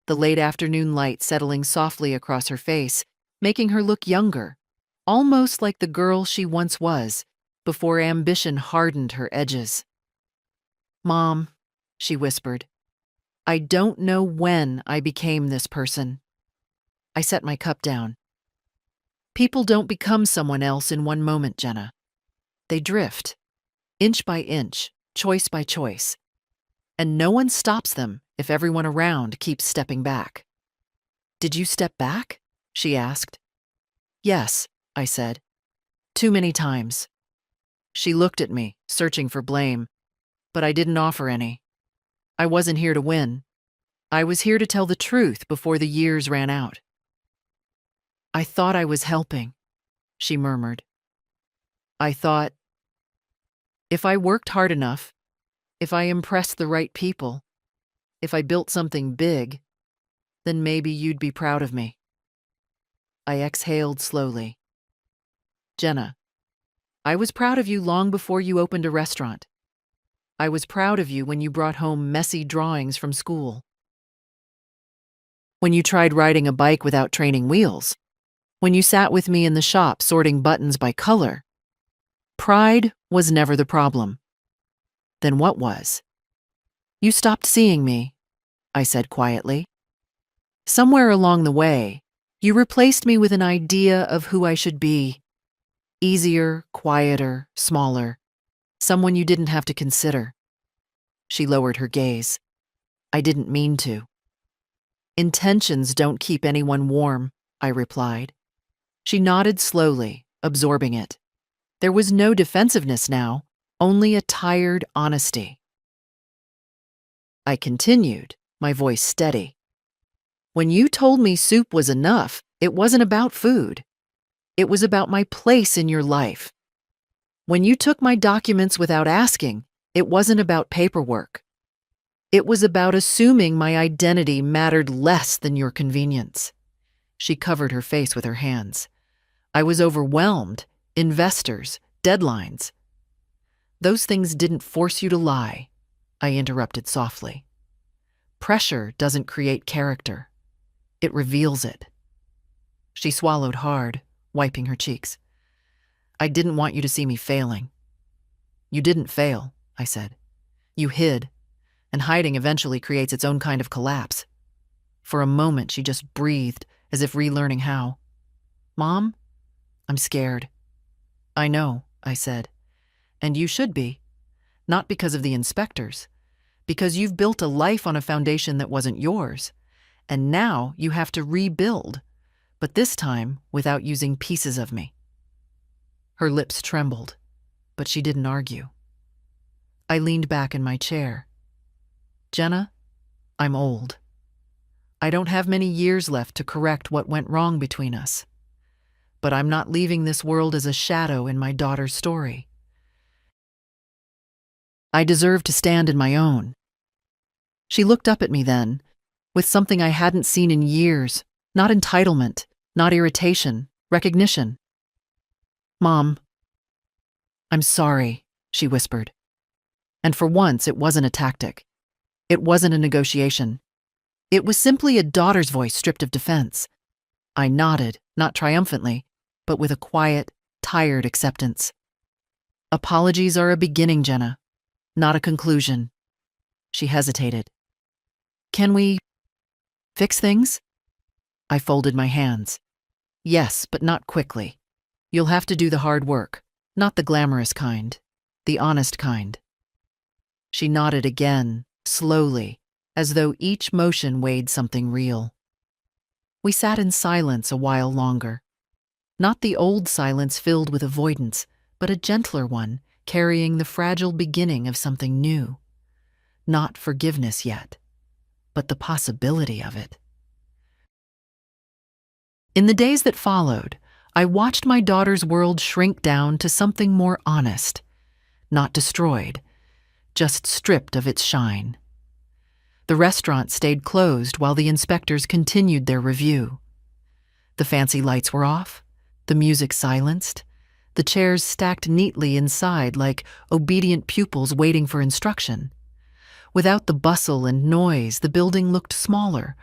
the late afternoon light settling softly across her face, making her look younger, almost like the girl she once was, before ambition hardened her edges. "Mom," she whispered, "I don't know when I became this person." I set my cup down. People don't become someone else in one moment, Jenna. They drift, inch by inch, choice by choice. And no one stops them if everyone around keeps stepping back. "Did you step back?" she asked. "Yes," I said. "Too many times." She looked at me, searching for blame, but I didn't offer any. I wasn't here to win. I was here to tell the truth before the years ran out. "I thought I was helping," she murmured. "I thought if I worked hard enough, if I impressed the right people, if I built something big, then maybe you'd be proud of me." I exhaled slowly. "Jenna, I was proud of you long before you opened a restaurant. I was proud of you when you brought home messy drawings from school. When you tried riding a bike without training wheels. When you sat with me in the shop sorting buttons by color. Pride was never the problem. Then what was?" "You stopped seeing me," I said quietly. "Somewhere along the way, you replaced me with an idea of who I should be. Easier, quieter, smaller. Someone you didn't have to consider." She lowered her gaze. "I didn't mean to." "Intentions don't keep anyone warm," I replied. She nodded slowly, absorbing it. There was no defensiveness now, only a tired honesty. I continued, my voice steady. "When you told me soup was enough, it wasn't about food. It was about my place in your life. When you took my documents without asking, it wasn't about paperwork. It was about assuming my identity mattered less than your convenience." She covered her face with her hands. "I was overwhelmed. Investors, deadlines." "Those things didn't force you to lie," I interrupted softly. "Pressure doesn't create character. It reveals it." She swallowed hard, wiping her cheeks. "I didn't want you to see me failing." "You didn't fail," I said. "You hid, and hiding eventually creates its own kind of collapse." For a moment, she just breathed, as if relearning how. "Mom, I'm scared." "I know," I said. "And you should be. Not because of the inspectors. Because you've built a life on a foundation that wasn't yours. And now you have to rebuild, but this time without using pieces of me." Her lips trembled, but she didn't argue. I leaned back in my chair. "Jenna, I'm old. I don't have many years left to correct what went wrong between us. But I'm not leaving this world as a shadow in my daughter's story. I deserve to stand in my own." She looked up at me then, with something I hadn't seen in years, not entitlement, not irritation, recognition. "Mom, I'm sorry," she whispered. And for once, it wasn't a tactic. It wasn't a negotiation. It was simply a daughter's voice stripped of defense. I nodded, not triumphantly, but with a quiet, tired acceptance. "Apologies are a beginning, Jenna, not a conclusion." She hesitated. "Can we fix things?" I folded my hands. "Yes, but not quickly. You'll have to do the hard work, not the glamorous kind, the honest kind." She nodded again, slowly, as though each motion weighed something real. We sat in silence a while longer. Not the old silence filled with avoidance, but a gentler one, carrying the fragile beginning of something new. Not forgiveness yet, but the possibility of it. In the days that followed, I watched my daughter's world shrink down to something more honest, not destroyed, just stripped of its shine. The restaurant stayed closed while the inspectors continued their review. The fancy lights were off, the music silenced, the chairs stacked neatly inside like obedient pupils waiting for instruction. Without the bustle and noise, the building looked smaller,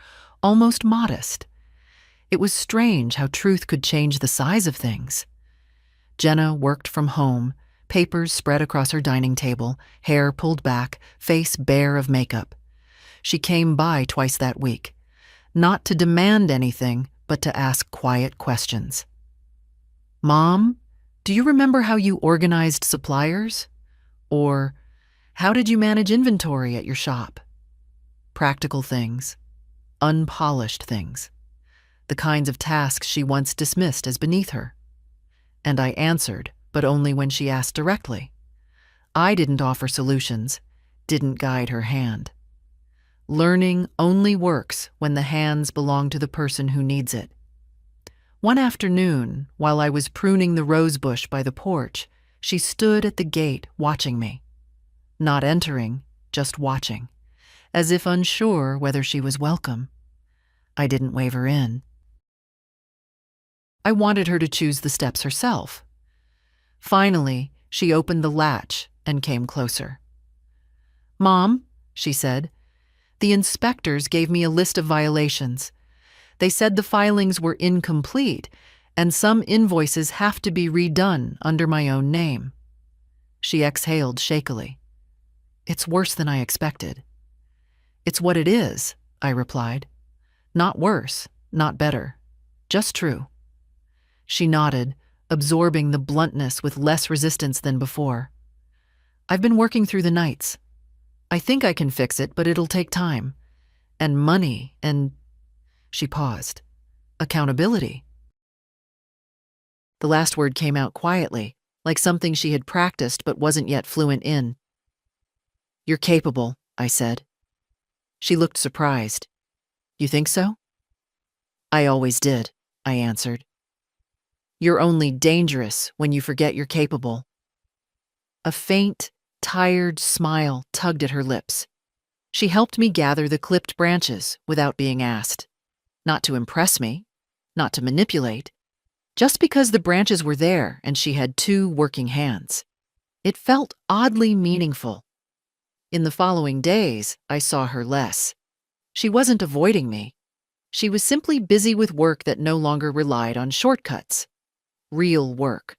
almost modest. It was strange how truth could change the size of things. Jenna worked from home, papers spread across her dining table, hair pulled back, face bare of makeup. She came by twice that week, not to demand anything, but to ask quiet questions. "Mom, do you remember how you organized suppliers?" Or, "How did you manage inventory at your shop?" Practical things, unpolished things, the kinds of tasks she once dismissed as beneath her. And I answered, but only when she asked directly. I didn't offer solutions, didn't guide her hand. Learning only works when the hands belong to the person who needs it. One afternoon, while I was pruning the rose bush by the porch, she stood at the gate watching me. Not entering, just watching, as if unsure whether she was welcome. I didn't wave her in. I wanted her to choose the steps herself. Finally, she opened the latch and came closer. "Mom," she said, "the inspectors gave me a list of violations. They said the filings were incomplete, and some invoices have to be redone under my own name." She exhaled shakily. "It's worse than I expected." "It's what it is," I replied. "Not worse, not better, just true." She nodded, absorbing the bluntness with less resistance than before. "I've been working through the nights. I think I can fix it, but it'll take time. And money, and—" She paused. "Accountability." The last word came out quietly, like something she had practiced but wasn't yet fluent in. "You're capable," I said. She looked surprised. "You think so?" "I always did," I answered. "You're only dangerous when you forget you're capable." A faint, tired smile tugged at her lips. She helped me gather the clipped branches without being asked. Not to impress me, not to manipulate, just because the branches were there and she had two working hands. It felt oddly meaningful. In the following days, I saw her less. She wasn't avoiding me. She was simply busy with work that no longer relied on shortcuts. Real work.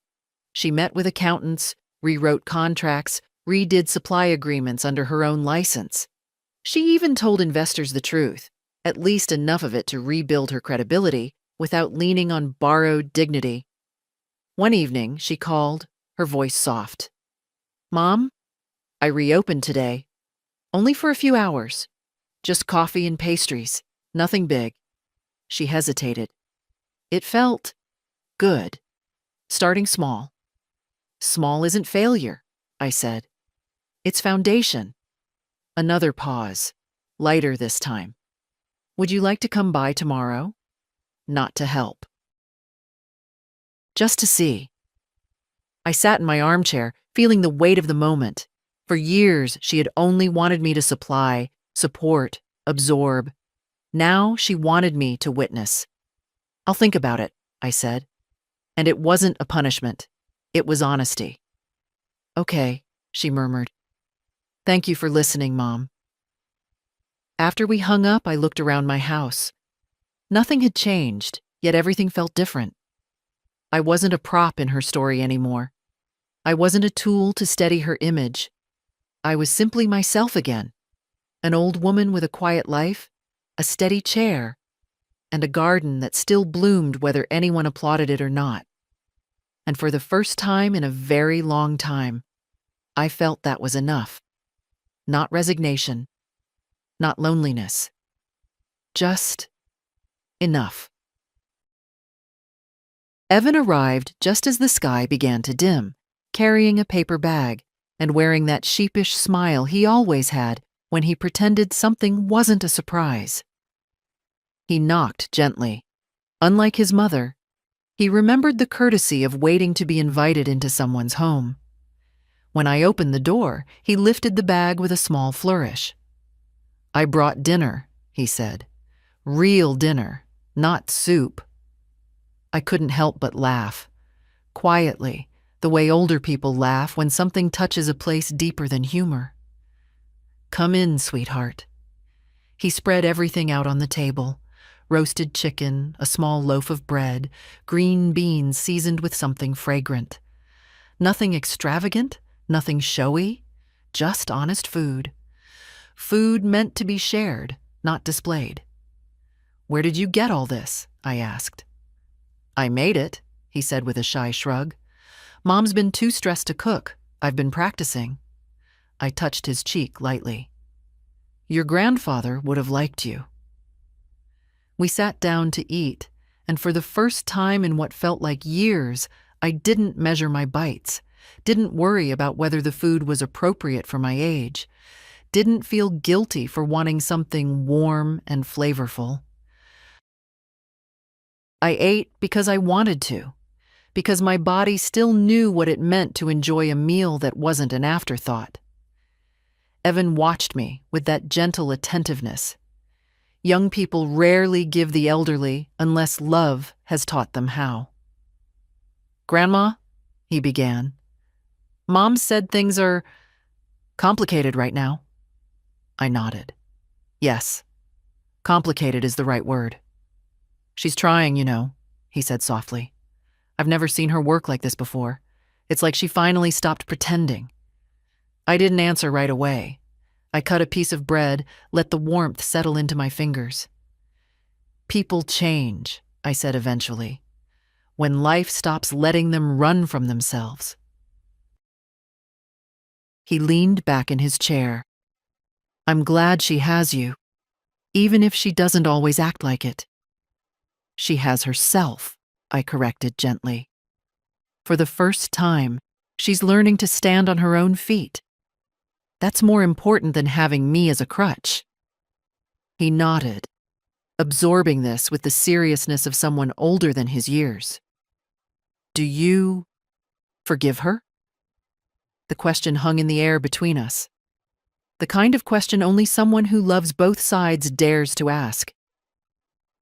She met with accountants, rewrote contracts, redid supply agreements under her own license. She even told investors the truth, at least enough of it to rebuild her credibility without leaning on borrowed dignity. One evening, she called, her voice soft. "Mom, I reopened today. Only for a few hours. Just coffee and pastries, nothing big." She hesitated. It felt good. Starting small. "Small isn't failure," I said. "It's foundation." Another pause, lighter this time. "Would you like to come by tomorrow?" Not to help. Just to see. I sat in my armchair, feeling the weight of the moment. For years, she had only wanted me to supply, support, absorb. Now she wanted me to witness. "I'll think about it," I said. And it wasn't a punishment. It was honesty. "Okay," she murmured. "Thank you for listening, Mom." After we hung up, I looked around my house. Nothing had changed, yet everything felt different. I wasn't a prop in her story anymore. I wasn't a tool to steady her image. I was simply myself again. An old woman with a quiet life, a steady chair, and a garden that still bloomed whether anyone applauded it or not. And for the first time in a very long time, I felt that was enough. Not resignation, not loneliness, just Enough. Evan arrived just as the sky began to dim, carrying a paper bag and wearing that sheepish smile he always had when he pretended something wasn't a surprise. He knocked gently. Unlike his mother, he remembered the courtesy of waiting to be invited into someone's home. When I opened the door, he lifted the bag with a small flourish. "I brought dinner," he said. "Real dinner, not soup." I couldn't help but laugh. Quietly, the way older people laugh when something touches a place deeper than humor. "Come in, sweetheart." He spread everything out on the table. Roasted chicken, a small loaf of bread, green beans seasoned with something fragrant. Nothing extravagant, nothing showy, just honest food. Food meant to be shared, not displayed. "Where did you get all this?" I asked. "I made it," he said with a shy shrug. "Mom's been too stressed to cook. I've been practicing." I touched his cheek lightly. "Your grandfather would have liked you." We sat down to eat, and for the first time in what felt like years, I didn't measure my bites, didn't worry about whether the food was appropriate for my age, didn't feel guilty for wanting something warm and flavorful. I ate because I wanted to, because my body still knew what it meant to enjoy a meal that wasn't an afterthought. Evan watched me with that gentle attentiveness. Young people rarely give the elderly unless love has taught them how. "Grandma," he began, "Mom said things are complicated right now." I nodded. "Yes, complicated is the right word." "She's trying, you know," he said softly. "I've never seen her work like this before. It's like she finally stopped pretending." I didn't answer right away. I cut a piece of bread, let the warmth settle into my fingers. "People change," I said eventually, "when life stops letting them run from themselves." He leaned back in his chair. "I'm glad she has you, even if she doesn't always act like it." "She has herself," I corrected gently. "For the first time, she's learning to stand on her own feet. That's more important than having me as a crutch." He nodded, absorbing this with the seriousness of someone older than his years. "Do you forgive her?" The question hung in the air between us. The kind of question only someone who loves both sides dares to ask.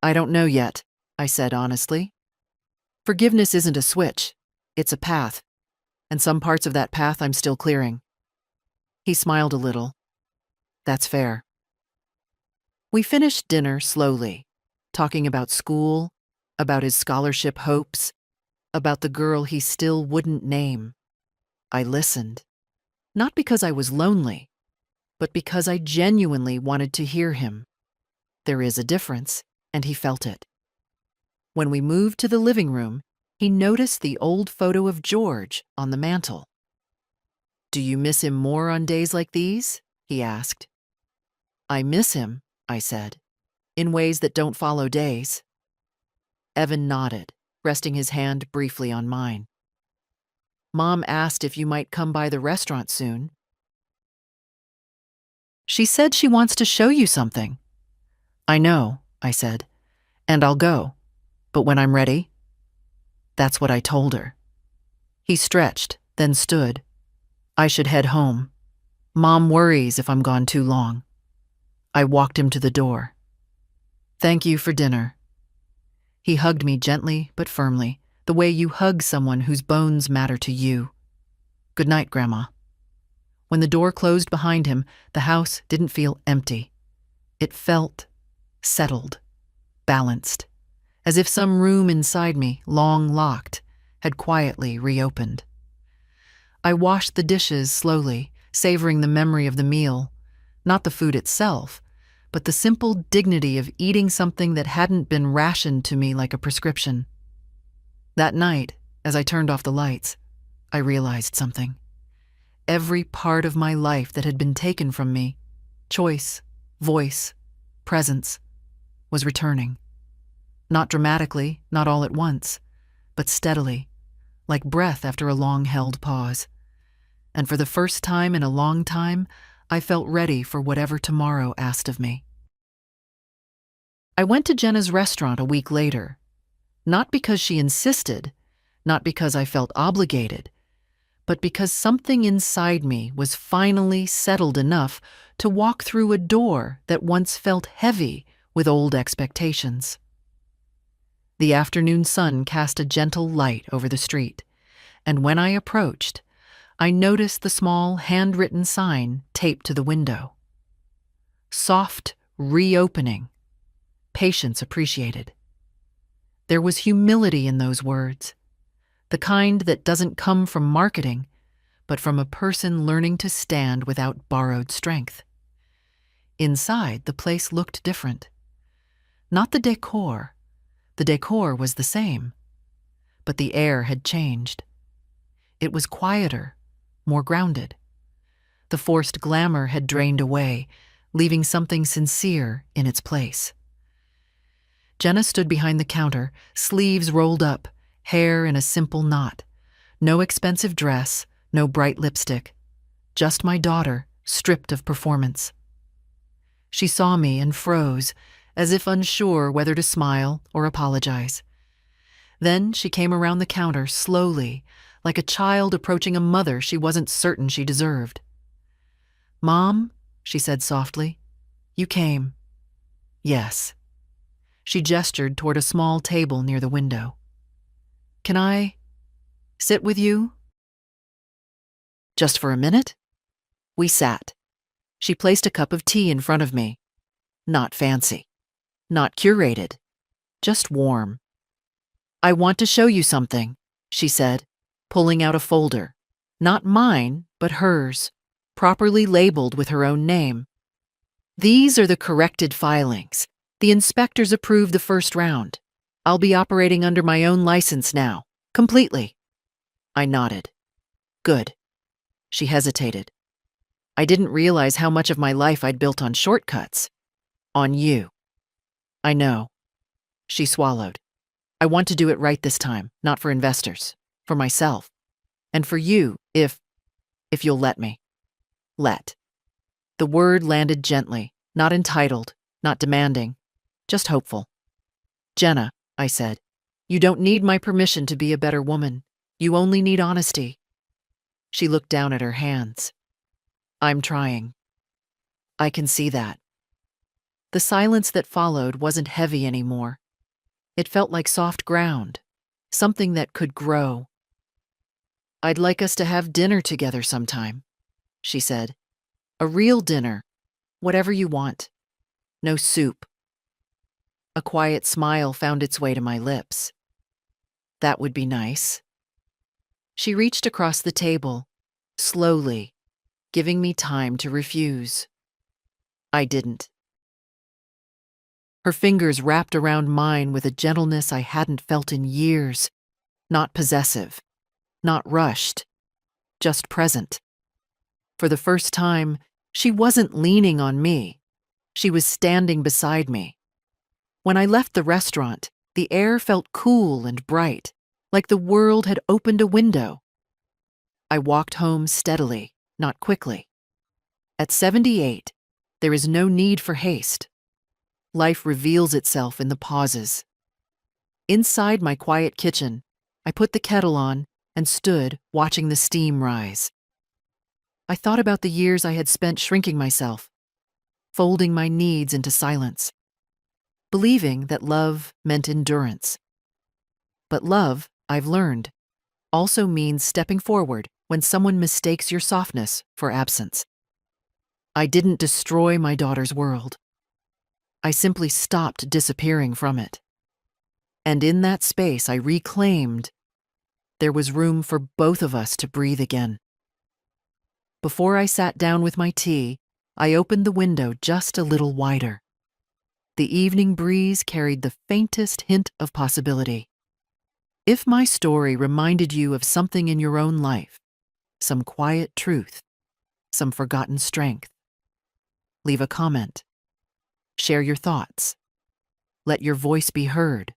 "I don't know yet," I said honestly. "Forgiveness isn't a switch, it's a path, and some parts of that path I'm still clearing." He smiled a little. "That's fair." We finished dinner slowly, talking about school, about his scholarship hopes, about the girl he still wouldn't name. I listened, not because I was lonely, but because I genuinely wanted to hear him. There is a difference, and he felt it. When we moved to the living room, he noticed the old photo of George on the mantel. "Do you miss him more on days like these?" he asked. "I miss him," I said, "in ways that don't follow days." Evan nodded, resting his hand briefly on mine. "Mom asked if you might come by the restaurant soon. She said she wants to show you something." "I know," I said, "and I'll go. But when I'm ready." That's what I told her. He stretched, then stood. "I should head home. Mom worries if I'm gone too long." I walked him to the door. "Thank you for dinner." He hugged me gently but firmly, the way you hug someone whose bones matter to you. "Good night, Grandma." When the door closed behind him, the house didn't feel empty. It felt settled, balanced, as if some room inside me, long locked, had quietly reopened. I washed the dishes slowly, savoring the memory of the meal, not the food itself, but the simple dignity of eating something that hadn't been rationed to me like a prescription. That night, as I turned off the lights, I realized something. Every part of my life that had been taken from me, choice, voice, presence, was returning. Not dramatically, not all at once, but steadily, like breath after a long-held pause. And for the first time in a long time, I felt ready for whatever tomorrow asked of me. I went to Jenna's restaurant a week later, not because she insisted, not because I felt obligated, but because something inside me was finally settled enough to walk through a door that once felt heavy with old expectations. The afternoon sun cast a gentle light over the street, and when I approached, I noticed the small handwritten sign taped to the window. Soft reopening. Patience appreciated. There was humility in those words, the kind that doesn't come from marketing, but from a person learning to stand without borrowed strength. Inside, the place looked different. Not the decor was the same, but the air had changed. It was quieter, more grounded. The forced glamour had drained away, leaving something sincere in its place. Jenna stood behind the counter, sleeves rolled up, hair in a simple knot. No expensive dress, no bright lipstick. Just my daughter, stripped of performance. She saw me and froze, as if unsure whether to smile or apologize. Then she came around the counter slowly, like a child approaching a mother she wasn't certain she deserved. "Mom," she said softly, "you came." "Yes." She gestured toward a small table near the window. "Can I sit with you?" "Just for a minute?" We sat. She placed a cup of tea in front of me. Not fancy. Not curated. Just warm. "I want to show you something," she said, pulling out a folder. Not mine, but hers, properly labeled with her own name. "These are the corrected filings. The inspectors approved the first round. I'll be operating under my own license now, completely." I nodded. "Good." She hesitated. "I didn't realize how much of my life I'd built on shortcuts. On you." "I know." She swallowed. "I want to do it right this time, not for investors, for myself. And for you, if you'll let me." Let. The word landed gently, not entitled, not demanding, just hopeful. "Jenna," I said, "you don't need my permission to be a better woman. You only need honesty." She looked down at her hands. "I'm trying." "I can see that." The silence that followed wasn't heavy anymore. It felt like soft ground, something that could grow. "I'd like us to have dinner together sometime," she said. "A real dinner, whatever you want. No soup." A quiet smile found its way to my lips. "That would be nice." She reached across the table, slowly, giving me time to refuse. I didn't. Her fingers wrapped around mine with a gentleness I hadn't felt in years, not possessive, not rushed, just present. For the first time, she wasn't leaning on me. She was standing beside me. When I left the restaurant, the air felt cool and bright, like the world had opened a window. I walked home steadily, not quickly. At 78, there is no need for haste. Life reveals itself in the pauses. Inside my quiet kitchen, I put the kettle on and stood watching the steam rise. I thought about the years I had spent shrinking myself, folding my needs into silence, believing that love meant endurance. But love, I've learned, also means stepping forward when someone mistakes your softness for absence. I didn't destroy my daughter's world. I simply stopped disappearing from it. And in that space I reclaimed, there was room for both of us to breathe again. Before I sat down with my tea, I opened the window just a little wider. The evening breeze carried the faintest hint of possibility. If my story reminded you of something in your own life, some quiet truth, some forgotten strength, leave a comment. Share your thoughts. Let your voice be heard.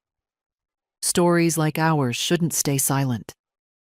Stories like ours shouldn't stay silent.